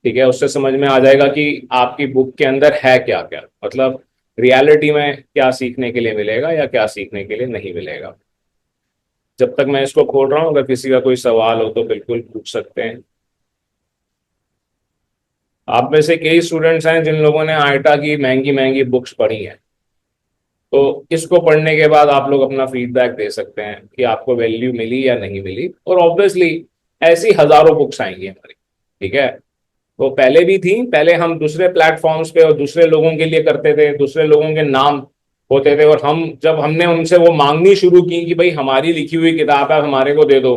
ठीक है, उससे समझ में आ जाएगा कि आपकी बुक के अंदर है क्या क्या, मतलब रियलिटी में क्या सीखने के लिए मिलेगा या क्या सीखने के लिए नहीं मिलेगा। जब तक मैं इसको खोल रहा हूँ, अगर किसी का कोई सवाल हो तो बिल्कुल पूछ सकते हैं। आप में से कई स्टूडेंट्स हैं जिन लोगों ने आईटा की महंगी महंगी बुक्स पढ़ी हैं, तो इसको पढ़ने के बाद आप लोग अपना फीडबैक दे सकते हैं कि आपको वैल्यू मिली या नहीं मिली। और ऑब्वियसली ऐसी हजारों बुक्स आएंगी हमारी। ठीक है, तो पहले भी थी, पहले हम दूसरे प्लेटफॉर्म्स पे और दूसरे लोगों के लिए करते थे, दूसरे लोगों के नाम होते थे, और हम जब हमने उनसे वो मांगनी शुरू की कि भाई हमारी लिखी हुई किताब है हमारे को दे दो,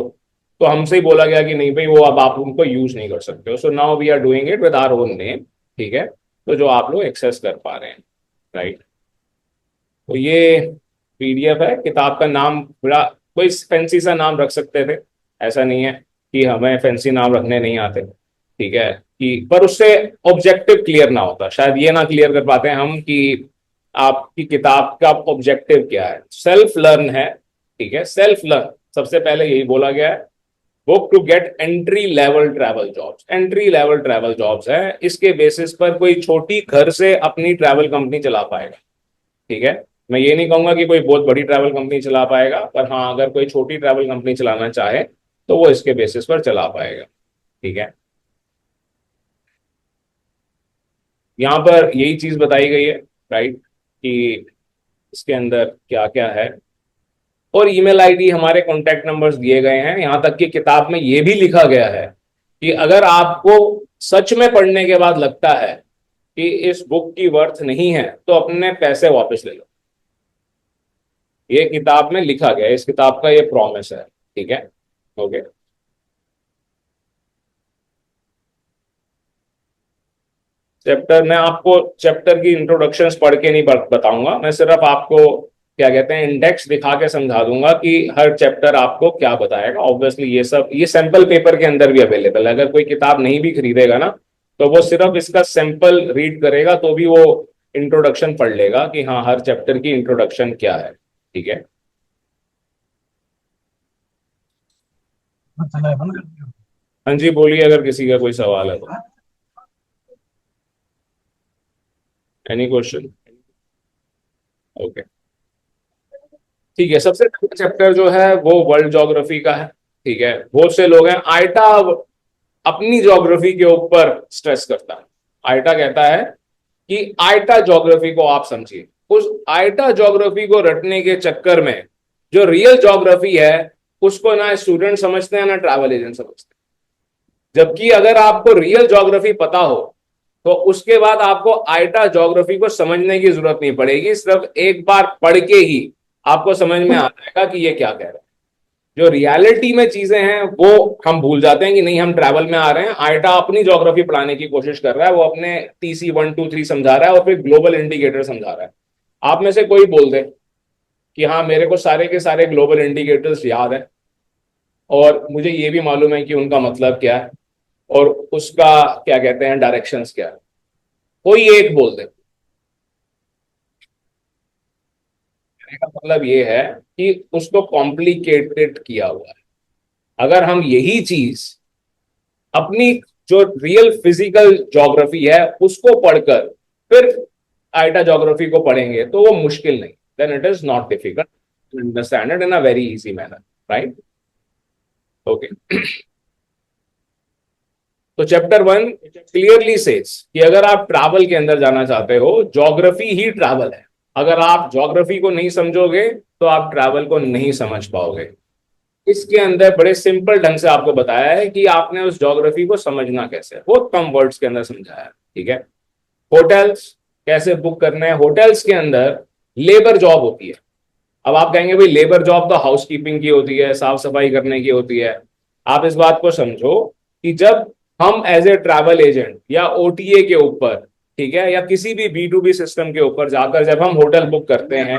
तो हमसे ही बोला गया कि नहीं भाई वो अब आप उनको यूज नहीं कर सकते हो। So now we are doing it with our own name. ठीक है, तो जो आप लोग एक्सेस कर पा रहे हैं, राइट? तो ये पीडीएफ है। किताब का नाम बड़ा कोई फैंसी सा नाम रख सकते थे, ऐसा नहीं है कि हमें फैंसी नाम रखने नहीं आते। ठीक है, कि पर उससे ऑब्जेक्टिव क्लियर ना होता, शायद ये ना क्लियर कर पाते हैं हम कि आपकी किताब का ऑब्जेक्टिव क्या है। सेल्फ लर्न है। ठीक है, सेल्फ लर्न सबसे पहले यही बोला गया है। Book to get entry level travel jobs, entry level travel jobs है। इसके बेसिस पर कोई छोटी घर से अपनी ट्रैवल कंपनी चला पाएगा। ठीक है, मैं ये नहीं कहूंगा कि कोई बहुत बड़ी ट्रैवल कंपनी चला पाएगा, पर हाँ अगर कोई छोटी ट्रैवल कंपनी चलाना चाहे तो वो इसके बेसिस पर चला पाएगा। ठीक है, यहाँ पर यही चीज बताई गई है, राइट, कि इसके अंदर क्या क्या है। और ईमेल आईडी हमारे कॉन्टैक्ट नंबर्स दिए गए हैं। यहाँ तक कि किताब में ये भी लिखा गया है कि अगर आपको सच में पढ़ने के बाद लगता है कि इस बुक की वर्थ नहीं है तो अपने पैसे वापस ले लो। ये किताब में लिखा गया है, इस किताब का ये प्रॉमिस है। ठीक है, ओके। चैप्टर मैं आपको चैप्टर की इंट्रोडक्शंस पढ़ के नहीं बताऊंगा, मैं सिर्फ आपको क्या कहते हैं इंडेक्स दिखा के समझा दूंगा कि हर चैप्टर आपको क्या बताएगा। ऑब्वियसली ये सब ये सैंपल पेपर के अंदर भी अवेलेबल है, अगर कोई किताब नहीं भी खरीदेगा ना तो वो सिर्फ इसका सैंपल रीड करेगा तो भी वो इंट्रोडक्शन पढ़ लेगा कि हाँ हर चैप्टर की इंट्रोडक्शन क्या है। ठीक है, हाँ जी बोलिए, अगर किसी का कोई सवाल है तो। Any question? ओके, ठीक है। सबसे पहला चैप्टर जो है वो वर्ल्ड ज्योग्राफी का है। ठीक है, बहुत से लोग हैं आइटा अपनी ज्योग्राफी के ऊपर स्ट्रेस करता है। आइटा कहता है कि आइटा ज्योग्राफी को आप समझिए। उस आइटा ज्योग्राफी को रटने के चक्कर में जो रियल ज्योग्राफी है उसको ना स्टूडेंट समझते हैं ना ट्रैवल एजेंट समझते हैं। जबकि अगर आपको रियल ज्योग्राफी पता हो तो उसके बाद आपको आइटा ज्योग्राफी को समझने की जरूरत नहीं पड़ेगी, सिर्फ एक बार पढ़ के ही आपको समझ में आ जाएगा कि ये क्या कह रहा है। जो रियलिटी में चीजें हैं वो हम भूल जाते हैं कि नहीं हम ट्रैवल में आ रहे हैं। आइटा अपनी ज्योग्राफी पढ़ाने की कोशिश कर रहा है, वो अपने टीसी 1 2 3 समझा रहा है और फिर ग्लोबल इंडिकेटर समझा रहा है। आप में से कोई बोल दे कि हाँ मेरे को सारे के सारे ग्लोबल इंडिकेटर्स याद है और मुझे ये भी मालूम है कि उनका मतलब क्या है और उसका क्या कहते हैं डायरेक्शंस क्या है, कोई एक बोल दे। कहने का मतलब ये है कि उसको कॉम्प्लिकेटेड किया हुआ है। अगर हम यही चीज अपनी जो रियल फिजिकल ज्योग्राफी है उसको पढ़कर फिर आइटा ज्योग्राफी को पढ़ेंगे तो वो मुश्किल नहीं, then it is not difficult to understand it in a very easy manner, right? Okay, तो चैप्टर 1 क्लियरली सेज कि अगर आप ट्रैवल के अंदर जाना चाहते हो, ज्योग्राफी ही ट्रैवल है। अगर आप ज्योग्राफी को नहीं समझोगे तो आप ट्रैवल को नहीं समझ पाओगे। इसके अंदर बड़े सिंपल ढंग से आपको बताया है कि आपने उस ज्योग्राफी को समझना कैसे है, बहुत कम वर्ड्स के अंदर समझाया है। ठीक है, होटल्स कैसे बुक करने हैं, होटल्स के अंदर लेबर जॉब होती है। अब आप कहेंगे भाई लेबर जॉब तो हाउस कीपिंग की होती है, साफ सफाई करने की होती है। आप इस बात को समझो कि जब हम एज ए ट्रैवल एजेंट या ओटीए के ऊपर, ठीक है, या किसी भी B2B सिस्टम के ऊपर जाकर जब हम होटल बुक करते हैं,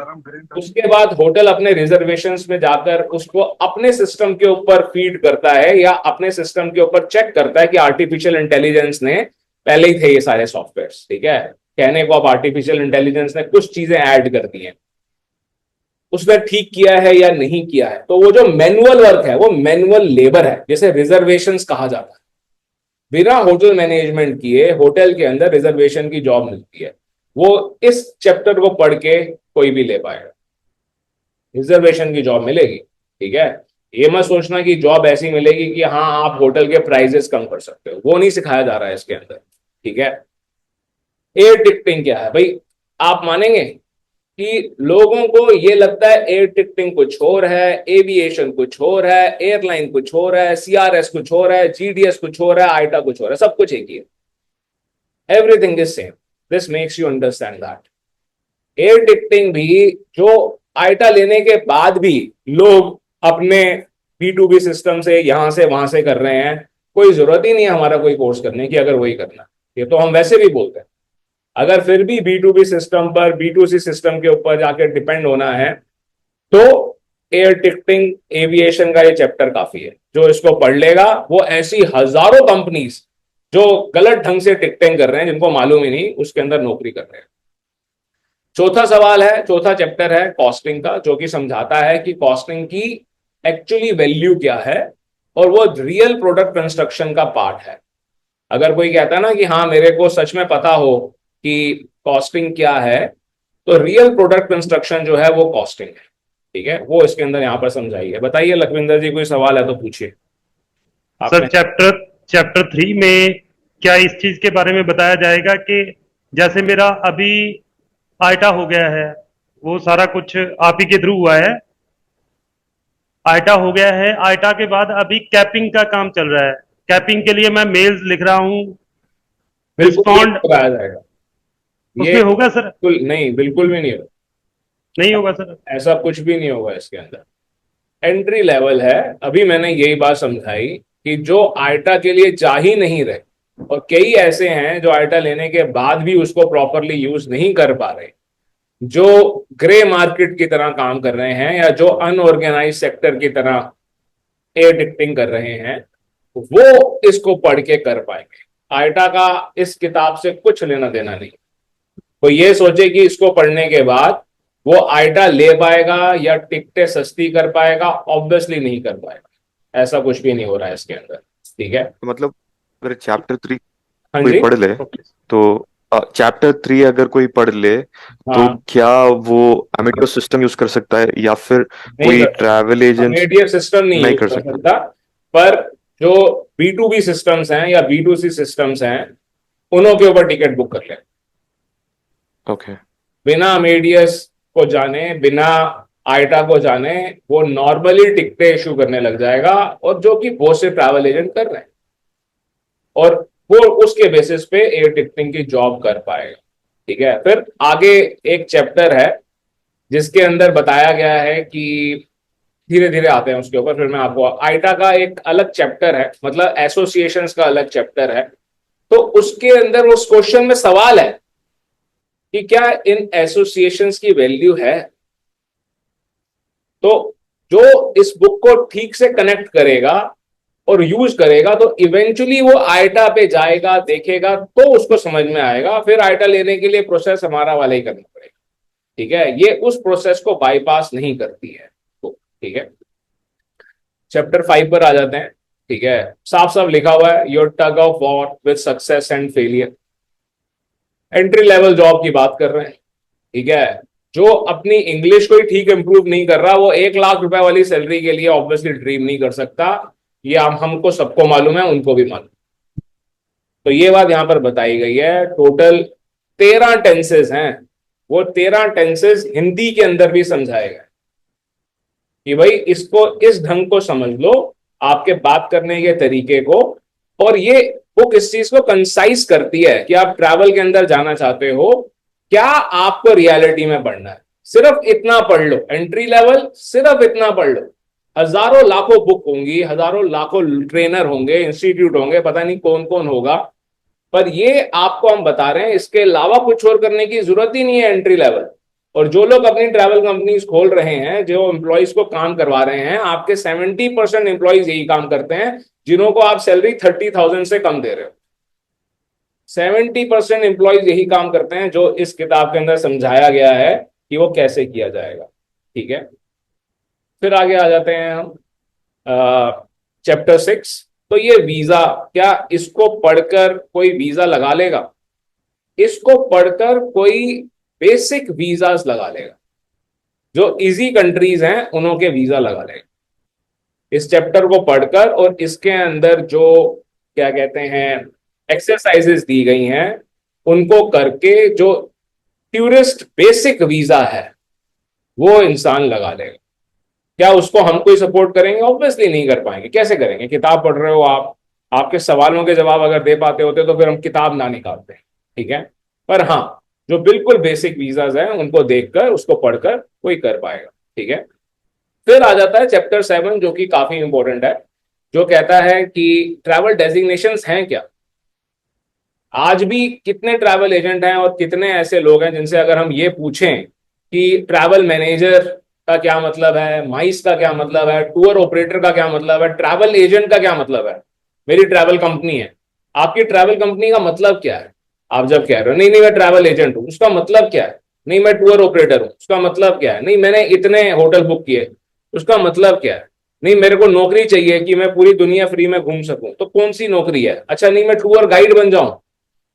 उसके बाद होटल अपने रिजर्वेशंस में जाकर उसको अपने सिस्टम के ऊपर फीड करता है या अपने सिस्टम के ऊपर चेक करता है कि आर्टिफिशियल इंटेलिजेंस ने, पहले ही थे ये सारे सॉफ्टवेयर, ठीक है, कहने को अब आर्टिफिशियल इंटेलिजेंस ने कुछ चीजें ऐड कर दी हैं, उसने ठीक किया है या नहीं किया है। तो वो जो मैनुअल वर्क है वो मैनुअल लेबर है, जैसे रिजर्वेशंस कहा जाता है। बिना होटल मैनेजमेंट किए होटल के अंदर रिजर्वेशन की जॉब मिलती है, वो इस चैप्टर को पढ़ के कोई भी ले पाएगा, रिजर्वेशन की जॉब मिलेगी। ठीक है, ये मत सोचना कि जॉब ऐसी मिलेगी कि हाँ आप होटल के प्राइजेस कम कर सकते हो, वो नहीं सिखाया जा रहा है इसके अंदर। ठीक है, एयर टिकटिंग क्या है भाई, आप मानेंगे कि लोगों को ये लगता है एयर टिकटिंग कुछ और है, एविएशन कुछ और है, एयरलाइन कुछ और है, सीआरएस कुछ और है, जीडीएस कुछ और है, आइटा कुछ और है, सब कुछ एक ही है। Everything is same, this makes you understand that air ticketing भी जो आइटा लेने के बाद भी लोग अपने B2B सिस्टम से यहां से वहां से कर रहे हैं, कोई जरूरत ही नहीं है हमारा कोई कोर्स करने की, अगर वही करना। ये तो हम वैसे भी बोलते हैं, अगर फिर भी B2B सिस्टम पर B2C सिस्टम के ऊपर जाकर डिपेंड होना है तो एयर टिकटिंग एविएशन का ये चैप्टर काफी है। जो इसको पढ़ लेगा वो ऐसी हजारों कंपनीज जो गलत ढंग से टिकटिंग कर रहे हैं, जिनको मालूम ही नहीं, उसके अंदर नौकरी कर रहे हैं। चौथा सवाल है, चौथा चैप्टर है कॉस्टिंग का, जो कि समझाता है कि कॉस्टिंग की एक्चुअली वैल्यू क्या है और वो रियल प्रोडक्ट कंस्ट्रक्शन का पार्ट है। अगर कोई कहता है ना कि हाँ मेरे को सच में पता हो कि कॉस्टिंग क्या है, तो रियल प्रोडक्ट कंस्ट्रक्शन जो है वो कॉस्टिंग है। ठीक है, वो इसके अंदर यहां पर समझाई है। बताइए लखविंदर जी, कोई सवाल है तो पूछिए सर आपने। चैप्टर चैप्टर 3 में क्या इस चीज के बारे में बताया जाएगा कि जैसे मेरा अभी आइटा हो गया है, वो सारा कुछ आप ही के थ्रू हुआ है, आइटा हो गया है, आइटा के बाद अभी कैपिंग का काम चल रहा है, कैपिंग के लिए मैं मेल्स लिख रहा हूँ, बिल्कुल नहीं रिस्पॉन्ड बताया जाएगा, ये उसमें होगा सर? बिल्कुल नहीं, बिल्कुल भी नहीं होगा। नहीं होगा सर? ऐसा कुछ भी नहीं होगा इसके अंदर, एंट्री लेवल है। अभी मैंने यही बात समझाई कि जो आइटा के लिए जा ही नहीं रहे, और कई ऐसे हैं जो आइटा लेने के बाद भी उसको प्रॉपरली यूज नहीं कर पा रहे, जो ग्रे मार्केट की तरह काम कर रहे हैं या जो अनऑर्गेनाइज सेक्टर की तरह एयर टिकटिंग कर रहे हैं, वो इसको पढ़ के कर पाएंगे। आइटा का इस किताब से कुछ लेना देना नहीं। कोई ये सोचे कि इसको पढ़ने के बाद वो आइटा ले पाएगा या टिकटें सस्ती कर पाएगा, ऑब्वियसली नहीं कर पाएगा। ऐसा कुछ भी नहीं हो रहा है इसके अंदर। ठीक है। तो मतलब अगर चैप्टर 3 हाँ कोई जी। पढ़ ले तो चैप्टर 3 अगर कोई पढ़ ले तो हाँ, क्या वो अमेडियो सिस्टम यूज कर सकता है या फिर नहीं कोई कर ट्रैवल सकता, एजेंट्स मेडिएव सिस्टम नहीं नहीं यूज कर कर सकता? सकता। पर जो B2B सिस्टम्स हैं या B2C सिस्टम्स हैं, उन्हों के ऊपर टिकट बुक कर ले, ओके। बिना अमेडियस को जाने, बिना आइटा को जाने, वो नॉर्मली टिकटें इशू करने लग जाएगा, और जो कि बहुत से ट्रैवल एजेंट कर रहे हैं, और वो उसके बेसिस पे एयर टिकटिंग की जॉब कर पाएगा। ठीक है। फिर आगे एक चैप्टर है जिसके अंदर बताया गया है कि, धीरे धीरे आते हैं उसके ऊपर, फिर मैं आपको, आइटा का एक अलग चैप्टर है, मतलब एसोसिएशंस का अलग चैप्टर है। तो उसके अंदर उस क्वेश्चन में सवाल है कि क्या इन एसोसिएशंस की वैल्यू है। तो जो इस बुक को ठीक से कनेक्ट करेगा और यूज करेगा, तो इवेंचुअली वो आइटा पे जाएगा, देखेगा, तो उसको समझ में आएगा। फिर आइटा लेने के लिए प्रोसेस हमारा वाला ही करना पड़ेगा। ठीक है। ये उस प्रोसेस को बाईपास नहीं करती है। तो ठीक है, चैप्टर 5 पर आ जाते हैं। ठीक है। साफ साफ लिखा हुआ है, your tug of war with success and failure. Entry level job की बात कर रहे हैं। ठीक है। जो अपनी इंग्लिश को ही ठीक इंप्रूव नहीं कर रहा, वो 1 लाख रुपए वाली सैलरी के लिए ऑब्वियसली ड्रीम नहीं कर सकता। ये हमको सबको मालूम है, उनको भी मालूम। तो ये बात यहां पर बताई गई है। टोटल 13 टेंसेस हैं। वो 13 टेंसेस हिंदी के अंदर भी समझाए गए कि भाई इसको इस ढंग को समझ लो, आपके बात करने के तरीके को। और ये बुक इस चीज को कंसाइज करती है कि आप ट्रैवल के अंदर जाना चाहते हो, क्या आपको रियलिटी में पढ़ना है, सिर्फ इतना पढ़ लो। एंट्री लेवल सिर्फ इतना पढ़ लो। हजारों लाखों बुक होंगी, हजारों लाखों ट्रेनर होंगे, इंस्टीट्यूट होंगे, पता नहीं कौन कौन होगा, पर ये आपको हम बता रहे हैं, इसके अलावा कुछ और करने की जरूरत ही नहीं है एंट्री लेवल। और जो लोग अपनी ट्रैवल कंपनीज खोल रहे हैं, जो एम्प्लॉयज को काम करवा रहे हैं, आपके 70% एम्प्लॉयज यही काम करते हैं जिन्हों को आप सैलरी 30,000 से कम दे रहे हो। 70% एम्प्लॉयज यही काम करते हैं, जो इस किताब के अंदर समझाया गया है कि वो कैसे किया जाएगा। ठीक है। फिर आगे आ जाते हैं हम चैप्टर 6। तो ये वीजा, क्या इसको पढ़कर कोई वीजा लगा लेगा? इसको पढ़कर कोई बेसिक वीजास लगा लेगा, जो इजी कंट्रीज हैं उन्हों के वीजा लगा लेगा। इस चैप्टर को पढ़कर और इसके अंदर जो क्या कहते हैं एक्सरसाइजेस दी गई हैं, उनको करके जो टूरिस्ट बेसिक वीजा है वो इंसान लगा लेगा। क्या उसको हम कोई सपोर्ट करेंगे? ऑब्वियसली नहीं कर पाएंगे। कैसे करेंगे? किताब पढ़ रहे हो आप, आपके सवालों के जवाब अगर दे पाते होते तो फिर हम किताब ना निकालते। ठीक है। पर हाँ, जो बिल्कुल बेसिक वीजाज हैं उनको देखकर, उसको पढ़कर कोई कर पाएगा। ठीक है। फिर आ जाता है चैप्टर 7, जो कि काफी इंपॉर्टेंट है, जो कहता है कि ट्रैवल डेजिग्नेशंस हैं क्या। आज भी कितने ट्रैवल एजेंट हैं और कितने ऐसे लोग हैं जिनसे अगर हम ये पूछें कि ट्रैवल मैनेजर का क्या मतलब है, माइस का क्या मतलब है, टूर ऑपरेटर का क्या मतलब है, ट्रैवल एजेंट का क्या मतलब है। मेरी ट्रैवल कंपनी है, आपकी ट्रैवल कंपनी का मतलब क्या है? आप जब कह रहे हो नहीं नहीं मैं ट्रैवल एजेंट हूं, उसका मतलब क्या है? नहीं मैं टूर ऑपरेटर हूं, उसका मतलब क्या है? नहीं मैंने इतने होटल बुक किए, उसका मतलब क्या है? नहीं मेरे को नौकरी चाहिए कि मैं पूरी दुनिया फ्री में घूम सकूं, तो कौन सी नौकरी है? अच्छा नहीं मैं टूर गाइड बन जाऊं।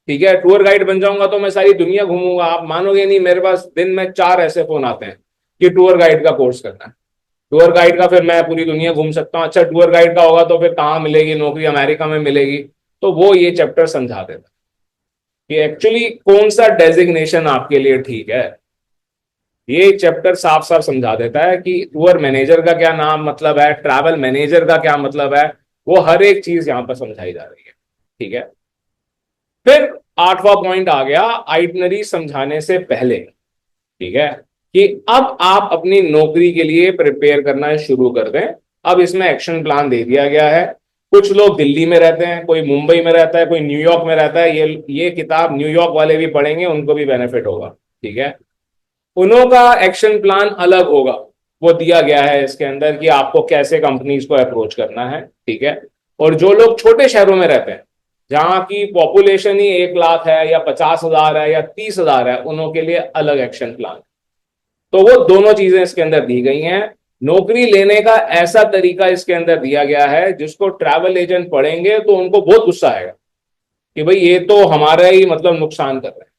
ठीक है, टूर गाइड बन जाऊंगा तो मैं सारी दुनिया घूमूंगा। आप मानोगे नहीं, मेरे पास दिन में 4 ऐसे फोन आते हैं कि टूर गाइड का कोर्स करना है। टूर गाइड का फिर मैं पूरी दुनिया घूम सकता हूँ। अच्छा टूर गाइड का होगा तो फिर कहाँ मिलेगी नौकरी? अमेरिका में मिलेगी। तो वो ये चैप्टर समझा देता है कि एक्चुअली कौन सा डेजिग्नेशन आपके लिए ठीक है। ये चैप्टर साफ साफ समझा देता है कि टूर मैनेजर का क्या नाम मतलब है, ट्रैवल मैनेजर का क्या मतलब है। वो हर एक चीज यहां पर समझाई जा रही है। ठीक है। फिर 8वां पॉइंट आ गया, आइटनरी समझाने से पहले। ठीक है, कि अब आप अपनी नौकरी के लिए प्रिपेयर करना शुरू कर दें। अब इसमें एक्शन प्लान दे दिया गया है कुछ लोग दिल्ली में रहते हैं, कोई मुंबई में रहता है, कोई न्यूयॉर्क में रहता है, ये किताब न्यूयॉर्क वाले भी पढ़ेंगे, उनको भी बेनिफिट होगा। ठीक है, उन्हों का एक्शन प्लान अलग होगा, वो दिया गया है इसके अंदर कि आपको कैसे कंपनीज को अप्रोच करना है। ठीक है, और जो लोग छोटे शहरों में रहते हैं, जहां की पॉपुलेशन ही 1 लाख है या 50,000 है या 30,000 है, उन्हों के लिए अलग एक्शन प्लान। तो वो दोनों चीजें इसके अंदर दी गई हैं। नौकरी लेने का ऐसा तरीका इसके अंदर दिया गया है जिसको ट्रैवल एजेंट पढ़ेंगे तो उनको बहुत गुस्सा आएगा कि भाई ये तो हमारा ही मतलब नुकसान कर रहे हैं।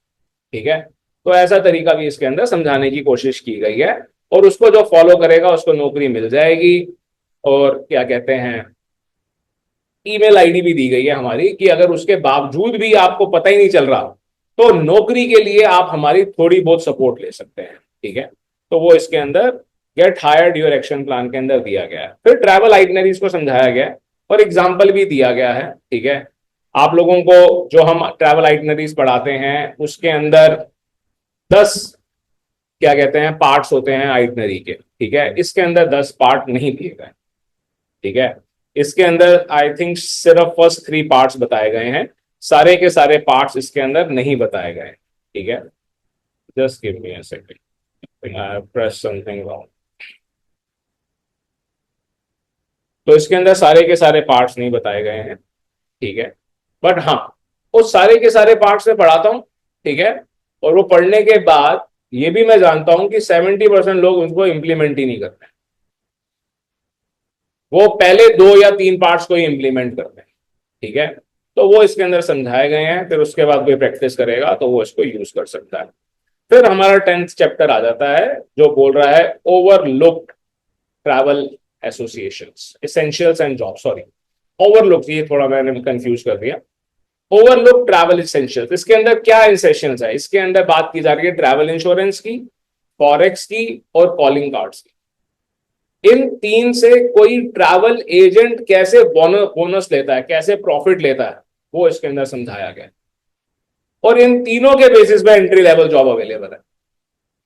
ठीक है, तो ऐसा तरीका भी इसके अंदर समझाने की कोशिश की गई है, और उसको जो फॉलो करेगा उसको नौकरी मिल जाएगी। और क्या कहते हैं, ईमेल आईडी भी दी गई है हमारी कि अगर उसके बावजूद भी आपको पता ही नहीं चल रहा तो नौकरी के लिए आप हमारी थोड़ी बहुत सपोर्ट ले सकते हैं। ठीक है, तो वो इसके अंदर get hired your action plan के अंदर दिया गया है। फिर ट्रैवल आइटनरीज को समझाया गया है और एग्जाम्पल भी दिया गया है। ठीक है, आप लोगों को जो हम ट्रैवल आइटनरीज पढ़ाते हैं उसके अंदर 10 क्या कहते हैं पार्ट्स होते हैं आइटनरी के। ठीक है, इसके अंदर 10 पार्ट नहीं दिए गए। ठीक है, इसके अंदर आई थिंक सिर्फ फर्स्ट 3 पार्ट्स बताए गए हैं, सारे के सारे पार्ट्स इसके अंदर नहीं बताए गए। ठीक है, just give me a second, I press something wrong. तो इसके अंदर सारे के सारे पार्ट्स नहीं बताए गए हैं। ठीक है, बट हाँ, उस सारे के सारे पार्ट्स में पढ़ाता हूं। ठीक है, और वो पढ़ने के बाद ये भी मैं जानता हूं कि 70% लोग उनको इंप्लीमेंट ही नहीं करते, वो पहले 2 या 3 पार्ट्स को ही इंप्लीमेंट करते हैं। ठीक है, तो वो इसके अंदर समझाए गए हैं, फिर उसके बाद कोई प्रैक्टिस करेगा तो वो इसको यूज कर सकता है। फिर हमारा 10th चैप्टर आ जाता है जो बोल रहा है overlooked travel associations, essentials and job, sorry overlook, ये थोड़ा मैंने कंफ्यूज कर दिया। ओवरलुक ट्रैवल एसेंशियल्स, इसके अंदर क्या एसेंशियल्स है, इसके अंदर बात की जा रही है ट्रैवल इंश्योरेंस की, फॉरेक्स की और कॉलिंग कार्ड्स की। इन 3 से कोई ट्रैवल एजेंट कैसे बोनस लेता है, कैसे प्रॉफिट लेता है, वो इसके अंदर समझाया गया। और इन तीनों के बेसिस पे एंट्री लेवल जॉब अवेलेबल है।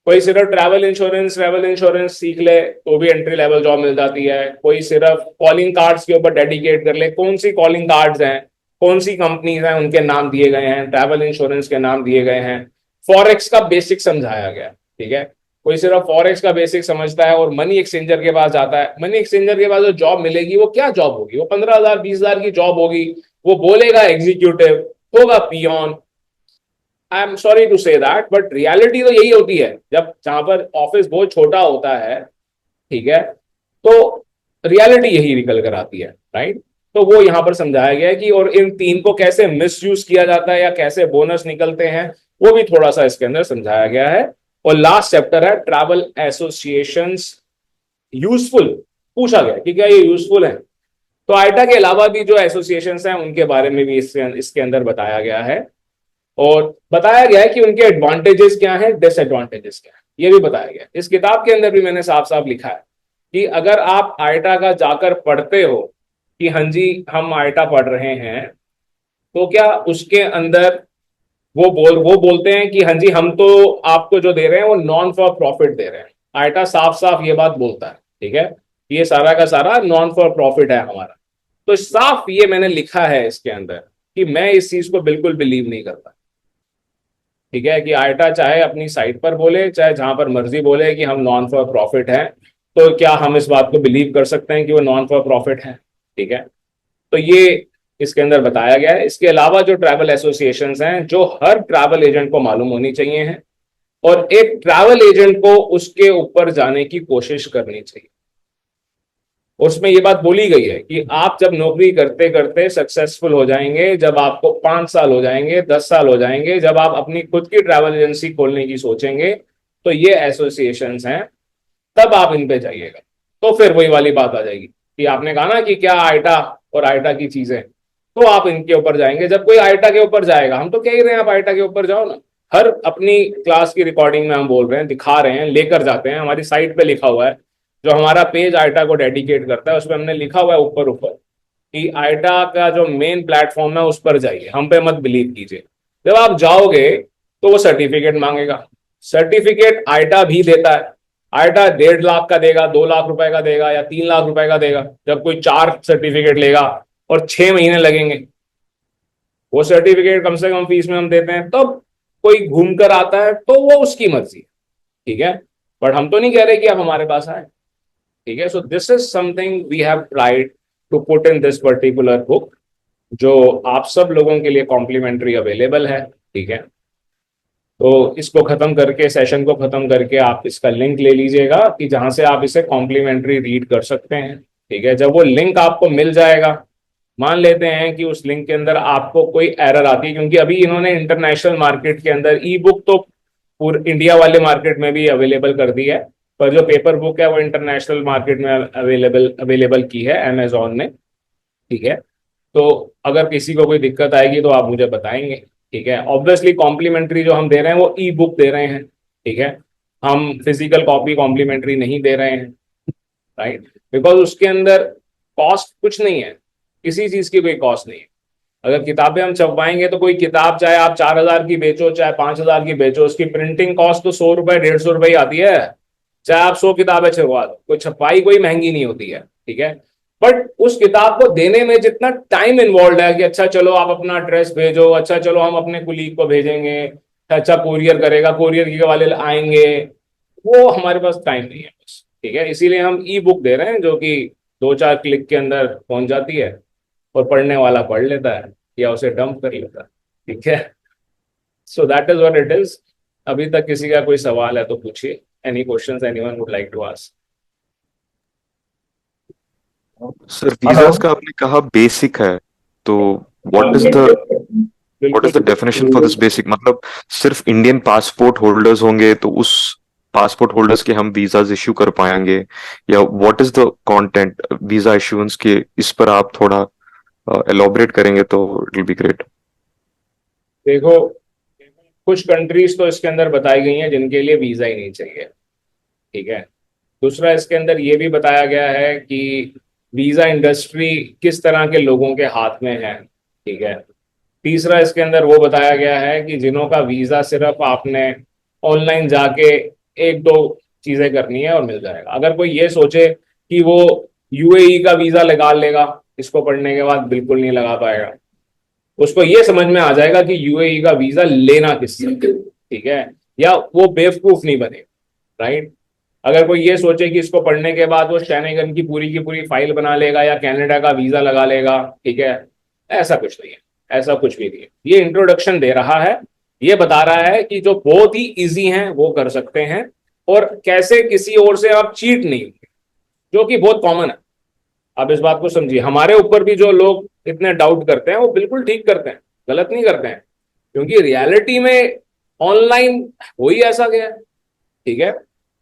कोई सिर्फ ट्रैवल इंश्योरेंस सीख ले तो भी एंट्री लेवल जॉब मिल जाती है। कोई सिर्फ कॉलिंग कार्ड्स के ऊपर डेडिकेट कर ले, कौन सी कॉलिंग कार्ड्स हैं, कौन सी कंपनीज हैं, उनके नाम दिए गए हैं, ट्रैवल इंश्योरेंस के नाम दिए गए हैं। फॉरेक्स का बेसिक समझाया गया। ठीक है, कोई सिर्फ फॉरेक्स का बेसिक समझता है और मनी एक्सचेंजर के पास जाता है, मनी एक्सचेंजर के पास जो जॉब मिलेगी वो क्या जॉब होगी, वो 15,000 20,000 की जॉब होगी, वो बोलेगा एग्जीक्यूटिव, होगा peon. I am sorry to say that, but reality तो यही होती है। जब जहां पर ऑफिस बहुत छोटा होता है, ठीक है, तो रियलिटी यही निकल कर आती है, राइट। तो वो यहां पर समझाया गया है कि और इन 3 को कैसे मिसयूज किया जाता है या कैसे बोनस निकलते हैं, वो भी थोड़ा सा इसके अंदर समझाया गया है। और लास्ट चैप्टर है ट्रैवल एसोसिएशंस यूजफुल, पूछा गया कि क्या ये यूजफुल है। तो आइटा के अलावा भी जो एसोसिएशंस हैं उनके बारे में भी इसके अंदर बताया गया है, और बताया गया है कि उनके एडवांटेजेस क्या हैं, डिसएडवांटेजेस क्या है, ये भी बताया गया है। इस किताब के अंदर भी मैंने साफ साफ लिखा है कि अगर आप आइटा का जाकर पढ़ते हो कि हाँ जी हम आइटा पढ़ रहे हैं, तो क्या उसके अंदर वो बोलते हैं कि हाँ जी हम तो आपको जो दे रहे हैं वो नॉन फॉर प्रॉफिट दे रहे हैं। आइटा साफ साफ ये बात बोलता है, ठीक है, ये सारा का सारा नॉन फॉर प्रॉफिट है हमारा। तो साफ ये मैंने लिखा है इसके अंदर कि मैं इस चीज को बिल्कुल बिलीव नहीं करता। ठीक है, कि आइटा चाहे अपनी साइट पर बोले चाहे जहां पर मर्जी बोले कि हम नॉन फॉर प्रॉफिट हैं, तो क्या हम इस बात को बिलीव कर सकते हैं कि वो नॉन फॉर प्रॉफिट है। ठीक है, तो ये इसके अंदर बताया गया है। इसके अलावा जो ट्रैवल एसोसिएशंस हैं जो हर ट्रैवल एजेंट को मालूम होनी चाहिए हैं, और एक ट्रैवल एजेंट को उसके ऊपर जाने की कोशिश करनी चाहिए। उसमें ये बात बोली गई है कि आप जब नौकरी करते करते सक्सेसफुल हो जाएंगे, जब आपको 5 साल हो जाएंगे, 10 साल हो जाएंगे, जब आप अपनी खुद की ट्रैवल एजेंसी खोलने की सोचेंगे, तो ये एसोसिएशंस हैं, तब आप इन पे जाइएगा। तो फिर वही वाली बात आ जाएगी कि आपने कहा ना कि क्या आइटा और आइटा की चीजें, तो आप इनके ऊपर जाएंगे। जब कोई आइटा के ऊपर जाएगा, हम तो कह ही रहे हैं आप आइटा के ऊपर जाओ ना, हर अपनी क्लास की रिकॉर्डिंग में हम बोल रहे हैं, दिखा रहे हैं, लेकर जाते हैं। हमारी साइट पे लिखा हुआ है, जो हमारा पेज आइटा को डेडिकेट करता है, उसमें हमने लिखा हुआ है ऊपर ऊपर कि आइटा का जो मेन प्लेटफॉर्म है उस पर जाइए, हम पे मत बिलीव कीजिए। जब आप जाओगे तो वो सर्टिफिकेट मांगेगा, सर्टिफिकेट आइटा भी देता है। आइटा 1.5 लाख का देगा, 2 लाख रुपए का देगा या 3 लाख रुपए का देगा। जब कोई 4 सर्टिफिकेट लेगा और 6 महीने लगेंगे, वो सर्टिफिकेट कम से कम फीस में हम देते हैं, तब कोई घूम कर आता है तो वो उसकी मर्जी है, ठीक है। बट हम तो नहीं कह रहे कि आप हमारे पास आए, ठीक है। So this is something we have tried to put in this particular book, जो आप सब लोगों के लिए कॉम्प्लीमेंट्री अवेलेबल है, ठीक है। तो इसको खत्म करके, सेशन को खत्म करके आप इसका लिंक ले लीजिएगा कि जहां से आप इसे कॉम्प्लीमेंट्री रीड कर सकते हैं, ठीक है। जब वो लिंक आपको मिल जाएगा, मान लेते हैं कि उस लिंक के अंदर आपको कोई एरर आती है, क्योंकि अभी इन्होंने इंटरनेशनल मार्केट के अंदर ई बुक तो पूरे इंडिया वाले मार्केट में भी अवेलेबल कर दी है, पर जो पेपर बुक है वो इंटरनेशनल मार्केट में अवेलेबल की है अमेजोन ने, ठीक है। तो अगर किसी को कोई दिक्कत आएगी तो आप मुझे बताएंगे, ठीक है। ऑब्वियसली कॉम्प्लीमेंट्री जो हम दे रहे हैं वो ई बुक दे रहे हैं, ठीक है। हम फिजिकल कॉपी कॉम्प्लीमेंट्री नहीं दे रहे हैं, राइट, बिकॉज उसके अंदर कॉस्ट कुछ नहीं है, किसी चीज की कोई कॉस्ट नहीं है। अगर किताबें हम छपवाएंगे तो कोई किताब चाहे आप 4,000 की बेचो चाहे 5,000 की बेचो, उसकी प्रिंटिंग कॉस्ट तो 100 रुपए 150 रुपए ही आती है, चाहे आप 100 किताबें छपवा दो, कोई छपाई कोई महंगी नहीं होती है, ठीक है। बट उस किताब को देने में जितना टाइम इन्वॉल्व है कि अच्छा चलो आप अपना एड्रेस भेजो, अच्छा चलो हम अपने कुलीग को भेजेंगे, अच्छा कोरियर करेगा, कोरियर के वाले आएंगे, वो हमारे पास टाइम नहीं है बस, ठीक है। इसीलिए हम ई बुक दे रहे हैं जो कि 2-4 क्लिक के अंदर पहुंच जाती है और पढ़ने वाला पढ़ लेता है या उसे डंप कर लेता है, ठीक है। So that is what it is. अभी तक किसी का कोई सवाल है तो पूछिए, any questions anyone would like to ask. Sir visas का आपने कहा बेसिक है, तो what is the definition for this basic? मतलब सिर्फ इंडियन पासपोर्ट होल्डर्स होंगे तो उस पासपोर्ट होल्डर्स के हम वीजाज इश्यू कर पाएंगे, या what is the content visa issuance के? इस पर आप थोड़ा एलॉबरेट करेंगे तो इट विल बी ग्रेट। देखो, कुछ कंट्रीज तो इसके अंदर बताई गई हैं जिनके लिए वीजा ही नहीं चाहिए, ठीक है। दूसरा, इसके अंदर ये भी बताया गया है कि वीजा इंडस्ट्री किस तरह के लोगों के हाथ में है, ठीक है। तीसरा, इसके अंदर वो बताया गया है कि जिन्हों का वीजा सिर्फ आपने ऑनलाइन जाके एक दो चीजें करनी है और मिल जाएगा। अगर कोई ये सोचे कि वो यूएई का वीजा लगा लेगा इसको पढ़ने के बाद, बिल्कुल नहीं लगा पाएगा। उसको ये समझ में आ जाएगा कि यूएई का वीजा लेना किससे, ठीक है, या वो बेवकूफ नहीं बने, राइट। अगर कोई ये सोचे कि इसको पढ़ने के बाद वो शैनेगन की पूरी फाइल बना लेगा या कनाडा का वीजा लगा लेगा, ठीक है, ऐसा कुछ नहीं है, ऐसा कुछ भी नहीं है। ये इंट्रोडक्शन दे रहा है, ये बता रहा है कि जो बहुत ही इजी हैं वो कर सकते हैं, और कैसे किसी और से आप चीट नहीं होंगे, जो कि बहुत कॉमन है। आप इस बात को समझिए, हमारे ऊपर भी जो लोग इतने डाउट करते हैं वो बिल्कुल ठीक करते हैं, गलत नहीं करते हैं, क्योंकि रियलिटी में ऑनलाइन हो ही ऐसा गया है, ठीक है।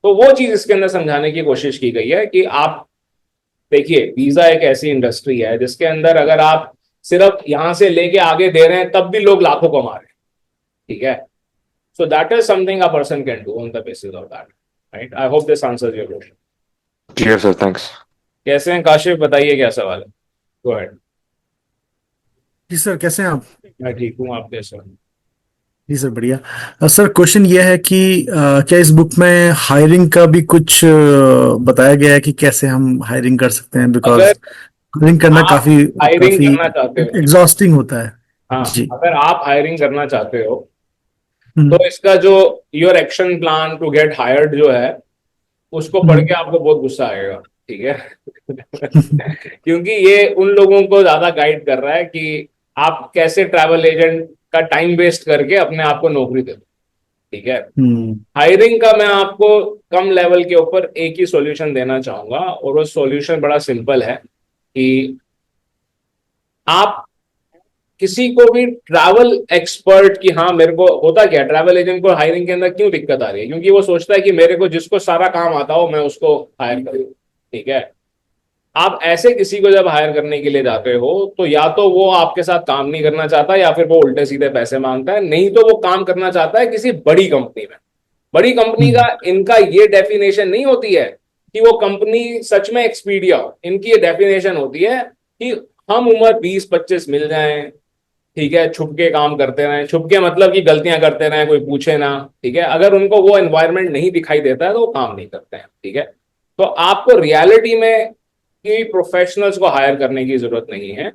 तो वो चीज इसके अंदर समझाने की कोशिश की गई है कि आप देखिए, वीजा एक ऐसी इंडस्ट्री है जिसके अंदर अगर आप सिर्फ यहां से लेके आगे दे रहे हैं तब भी लोग लाखों कमा रहे हैं, ठीक है। So that is something a person can do on the basis of that, right. I hope this answers your question. Clear sir, thanks. कैसे हैं काशिफ, बताइए क्या सवाल है, गो अहेड। जी सर, कैसे हैं आप? मैं ठीक हूँ, आप कैसे हैं? जी सर, बढ़िया। सर, क्वेश्चन ये है कि क्या इस बुक में हायरिंग का भी कुछ बताया गया है कि कैसे हम हायरिंग कर सकते हैं? बिकॉज अगर हायरिंग करना आप काफी हायरिंग काफी करना चाहते हो, एग्जॉस्टिंग होता है। हाँ, जी। अगर आप हायरिंग करना चाहते हो हम्म। तो इसका जो your action plan to get hired जो है, उसको पढ़ हम्म। के आपको बहुत गुस्सा आएगा, ठीक है। क्योंकि ये उन लोगों को ज्यादा गाइड कर रहा है कि आप कैसे ट्रैवल एजेंट का टाइम वेस्ट करके अपने आप को नौकरी दे दो, ठीक है। हम्म। हायरिंग का मैं आपको कम लेवल के ऊपर एक ही सॉल्यूशन देना चाहूंगा, और वो सॉल्यूशन बड़ा सिंपल है कि आप किसी को भी ट्रैवल एक्सपर्ट की, हाँ मेरे को होता क्या, ट्रैवल एजेंट को हायरिंग के अंदर क्यों दिक्कत आ रही है, क्योंकि वो सोचता है कि मेरे को जिसको सारा काम आता हो मैं उसको हायर करूँ, ठीक है। आप ऐसे किसी को जब हायर करने के लिए जाते हो तो या तो वो आपके साथ काम नहीं करना चाहता या फिर वो उल्टे सीधे पैसे मांगता है, नहीं तो वो काम करना चाहता है किसी बड़ी कंपनी में। बड़ी कंपनी का इनका ये डेफिनेशन नहीं होती है कि वो कंपनी सच में एक्सपीडिया हो, इनकी ये डेफिनेशन होती है कि हम उम्र 20-25 मिल जाएं, ठीक है, छुपके काम करते रहें, छुपके मतलब कि गलतियां करते रहें, कोई पूछे ना, ठीक है। अगर उनको वो एनवायरनमेंट नहीं दिखाई देता है तो वो काम नहीं करते हैं, ठीक है। तो आपको रियलिटी में कि प्रोफेशनल्स को हायर करने की जरूरत नहीं है,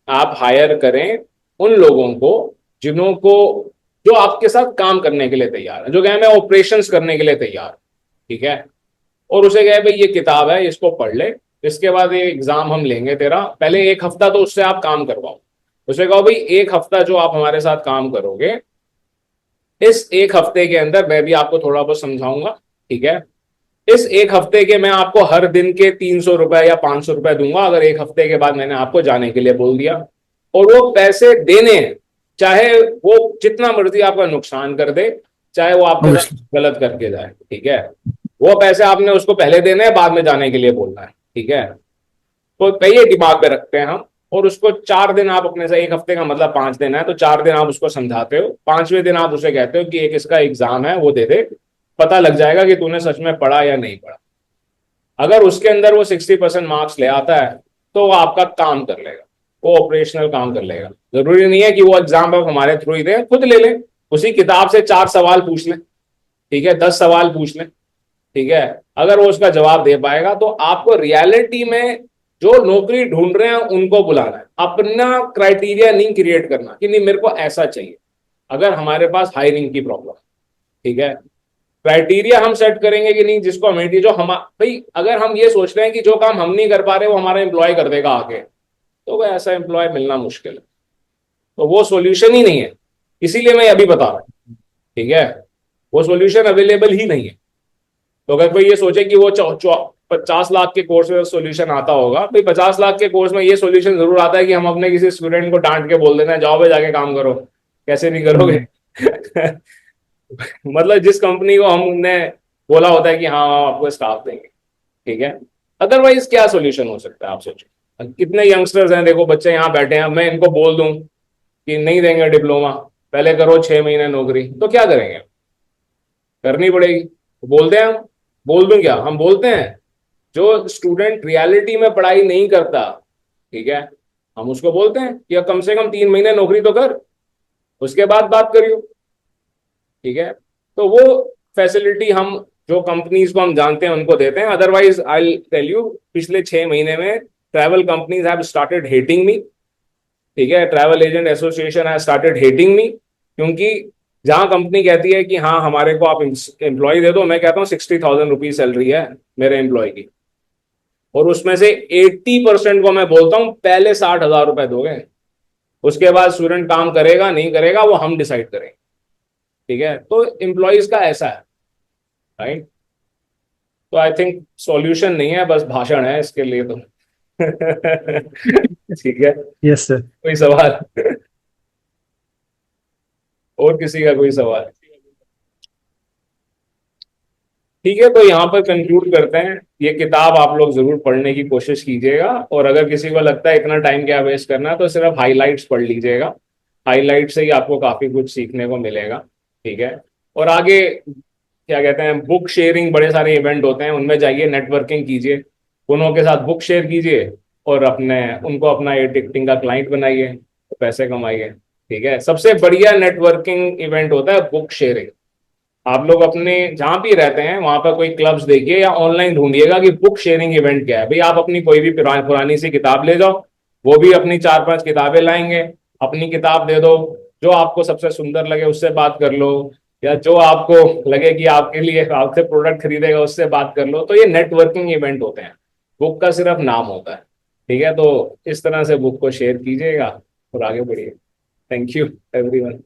आप हायर करें उन लोगों को जो आपके साथ काम करने के लिए तैयार है, जो कहे मैं ऑपरेशंस करने के लिए तैयार हूं, ठीक है। और उसे कहे भाई ये किताब है, इसको पढ़ ले, इसके बाद ये एग्जाम हम लेंगे तेरा, पहले एक हफ्ता तो उससे आप काम करवाओ। उसे कहो भाई एक हफ्ता जो आप हमारे साथ काम करोगे, इस एक हफ्ते के अंदर मैं भी आपको थोड़ा बहुत समझाऊंगा, ठीक है। इस एक हफ्ते के मैं आपको हर दिन के 300 रुपए या 500 रुपए दूंगा, अगर एक हफ्ते के बाद मैंने आपको जाने के लिए बोल दिया। और वो पैसे देने हैं, चाहे वो जितना मर्जी आपका नुकसान कर दे, चाहे वो आपके साथ ऑब्वियसली। गलत करके जाए, ठीक है। वो पैसे आपने उसको पहले देने हैं, बाद में जाने के लिए बोलना है, ठीक है। तो पहले दिमाग में रखते हैं हम। और उसको 4 दिन आप अपने से, एक हफ्ते का मतलब 5 दिन है, तो 4 दिन आप उसको समझाते हो, 5वें दिन आप उसे कहते हो कि एक इसका एग्जाम है, वो दे दे, पता लग जाएगा कि तूने सच में पढ़ा या नहीं पढ़ा। अगर उसके अंदर वो 60% मार्क्स ले आता है तो वो आपका काम कर लेगा, वो ऑपरेशनल काम कर लेगा। जरूरी नहीं है कि वो एग्जाम आप हमारे थ्रू ही दे, खुद ले ले, उसी किताब से 4 सवाल पूछ ले, ठीक है, 10 सवाल पूछ ले, ठीक है। अगर वो उसका जवाब दे पाएगा तो आपको रियलिटी में जो नौकरी ढूंढ रहे हैं उनको बुलाना है, अपना क्राइटेरिया नहीं क्रिएट करना कि नहीं मेरे को ऐसा चाहिए। अगर हमारे पास हायरिंग की प्रॉब्लम, ठीक है, क्राइटेरिया हम सेट करेंगे कि नहीं जिसको हमें जो हम भाई, अगर हम ये सोच रहे हैं कि जो काम हम नहीं कर पा रहे वो हमारा एम्प्लॉय कर देगा आगे, तो वह ऐसा एम्प्लॉय मिलना मुश्किल है, तो वो सॉल्यूशन ही नहीं है। इसीलिए मैं अभी बता रहा हूं, ठीक है, वो सॉल्यूशन अवेलेबल ही नहीं है। तो अगर कोई ये सोचे कि वो 50 लाख के कोर्स में सॉल्यूशन आता होगा, भाई 50 लाख के कोर्स में ये सॉल्यूशन जरूर आता है कि हम अपने किसी स्टूडेंट को डांट के बोल देना है जाओ भाई जाके काम करो, कैसे नहीं करोगे। हम्म। मतलब जिस कंपनी को हमने बोला होता है कि हाँ आपको स्टाफ देंगे, ठीक है। अदरवाइज क्या सॉल्यूशन हो सकता है आप सोचो, कितने यंगस्टर्स हैं, देखो बच्चे यहाँ बैठे हैं, मैं इनको बोल दूं कि नहीं देंगे डिप्लोमा, पहले करो 6 महीने नौकरी, तो क्या करेंगे, करनी पड़ेगी। बोलते हैं हम, बोल दूं क्या, हम बोलते हैं जो स्टूडेंट रियलिटी में पढ़ाई नहीं करता, ठीक है, हम उसको बोलते हैं कि कम से कम 3 महीने नौकरी तो कर, उसके बाद बात करियो, ठीक है। तो वो फैसिलिटी हम जो कंपनीज को हम जानते हैं उनको देते हैं। अदरवाइज आई टेल यू, पिछले 6 महीने में travel companies have started hating me, ठीक है, travel agent association has started hating me, क्योंकि जहां कंपनी कहती है कि हाँ हमारे को आप एम्प्लॉय दे दो, मैं कहता हूँ 60,000 रुपीज सैलरी है मेरे एम्प्लॉय की, और उसमें से 80% को मैं बोलता हूँ पहले 60,000 रुपए दोगे, उसके बाद स्टूडेंट काम करेगा नहीं करेगा वो हम डिसाइड करेंगे, ठीक है। तो एम्प्लॉयज का ऐसा है, राइट। तो आई थिंक सॉल्यूशन नहीं है, बस भाषण है इसके लिए तो। ठीक है, यस सर। कोई सवाल, और किसी का कोई सवाल? ठीक है, तो यहाँ पर कंक्लूड करते हैं, ये किताब आप लोग जरूर पढ़ने की कोशिश कीजिएगा, और अगर किसी को लगता है इतना टाइम क्या वेस्ट करना है तो सिर्फ हाइलाइट्स पढ़ लीजिएगा, हाइलाइट से ही आपको काफी कुछ सीखने को मिलेगा, ठीक है। और आगे क्या कहते हैं, बुक शेयरिंग बड़े सारे इवेंट होते हैं, उनमें जाइए, नेटवर्किंग कीजिए, उन्हों के साथ बुक शेयर कीजिए, और अपने उनको अपना ये टिकटिंग का क्लाइंट बनाइए, तो पैसे कमाइए, ठीक है। सबसे बढ़िया नेटवर्किंग इवेंट होता है बुक शेयरिंग। आप लोग अपने जहां भी रहते हैं वहां पर कोई क्लब्स देखिए या ऑनलाइन ढूंढिएगा कि बुक शेयरिंग इवेंट क्या है, भाई आप अपनी कोई भी पुरानी सी किताब ले जाओ, वो भी अपनी 4-5 किताबें लाएंगे, अपनी किताब दे दो, जो आपको सबसे सुंदर लगे उससे बात कर लो, या जो आपको लगे कि आपके लिए आपसे प्रोडक्ट खरीदेगा उससे बात कर लो। तो ये नेटवर्किंग इवेंट होते हैं, बुक का सिर्फ नाम होता है, ठीक है। तो इस तरह से बुक को शेयर कीजिएगा और आगे बढ़िए। Thank you everyone.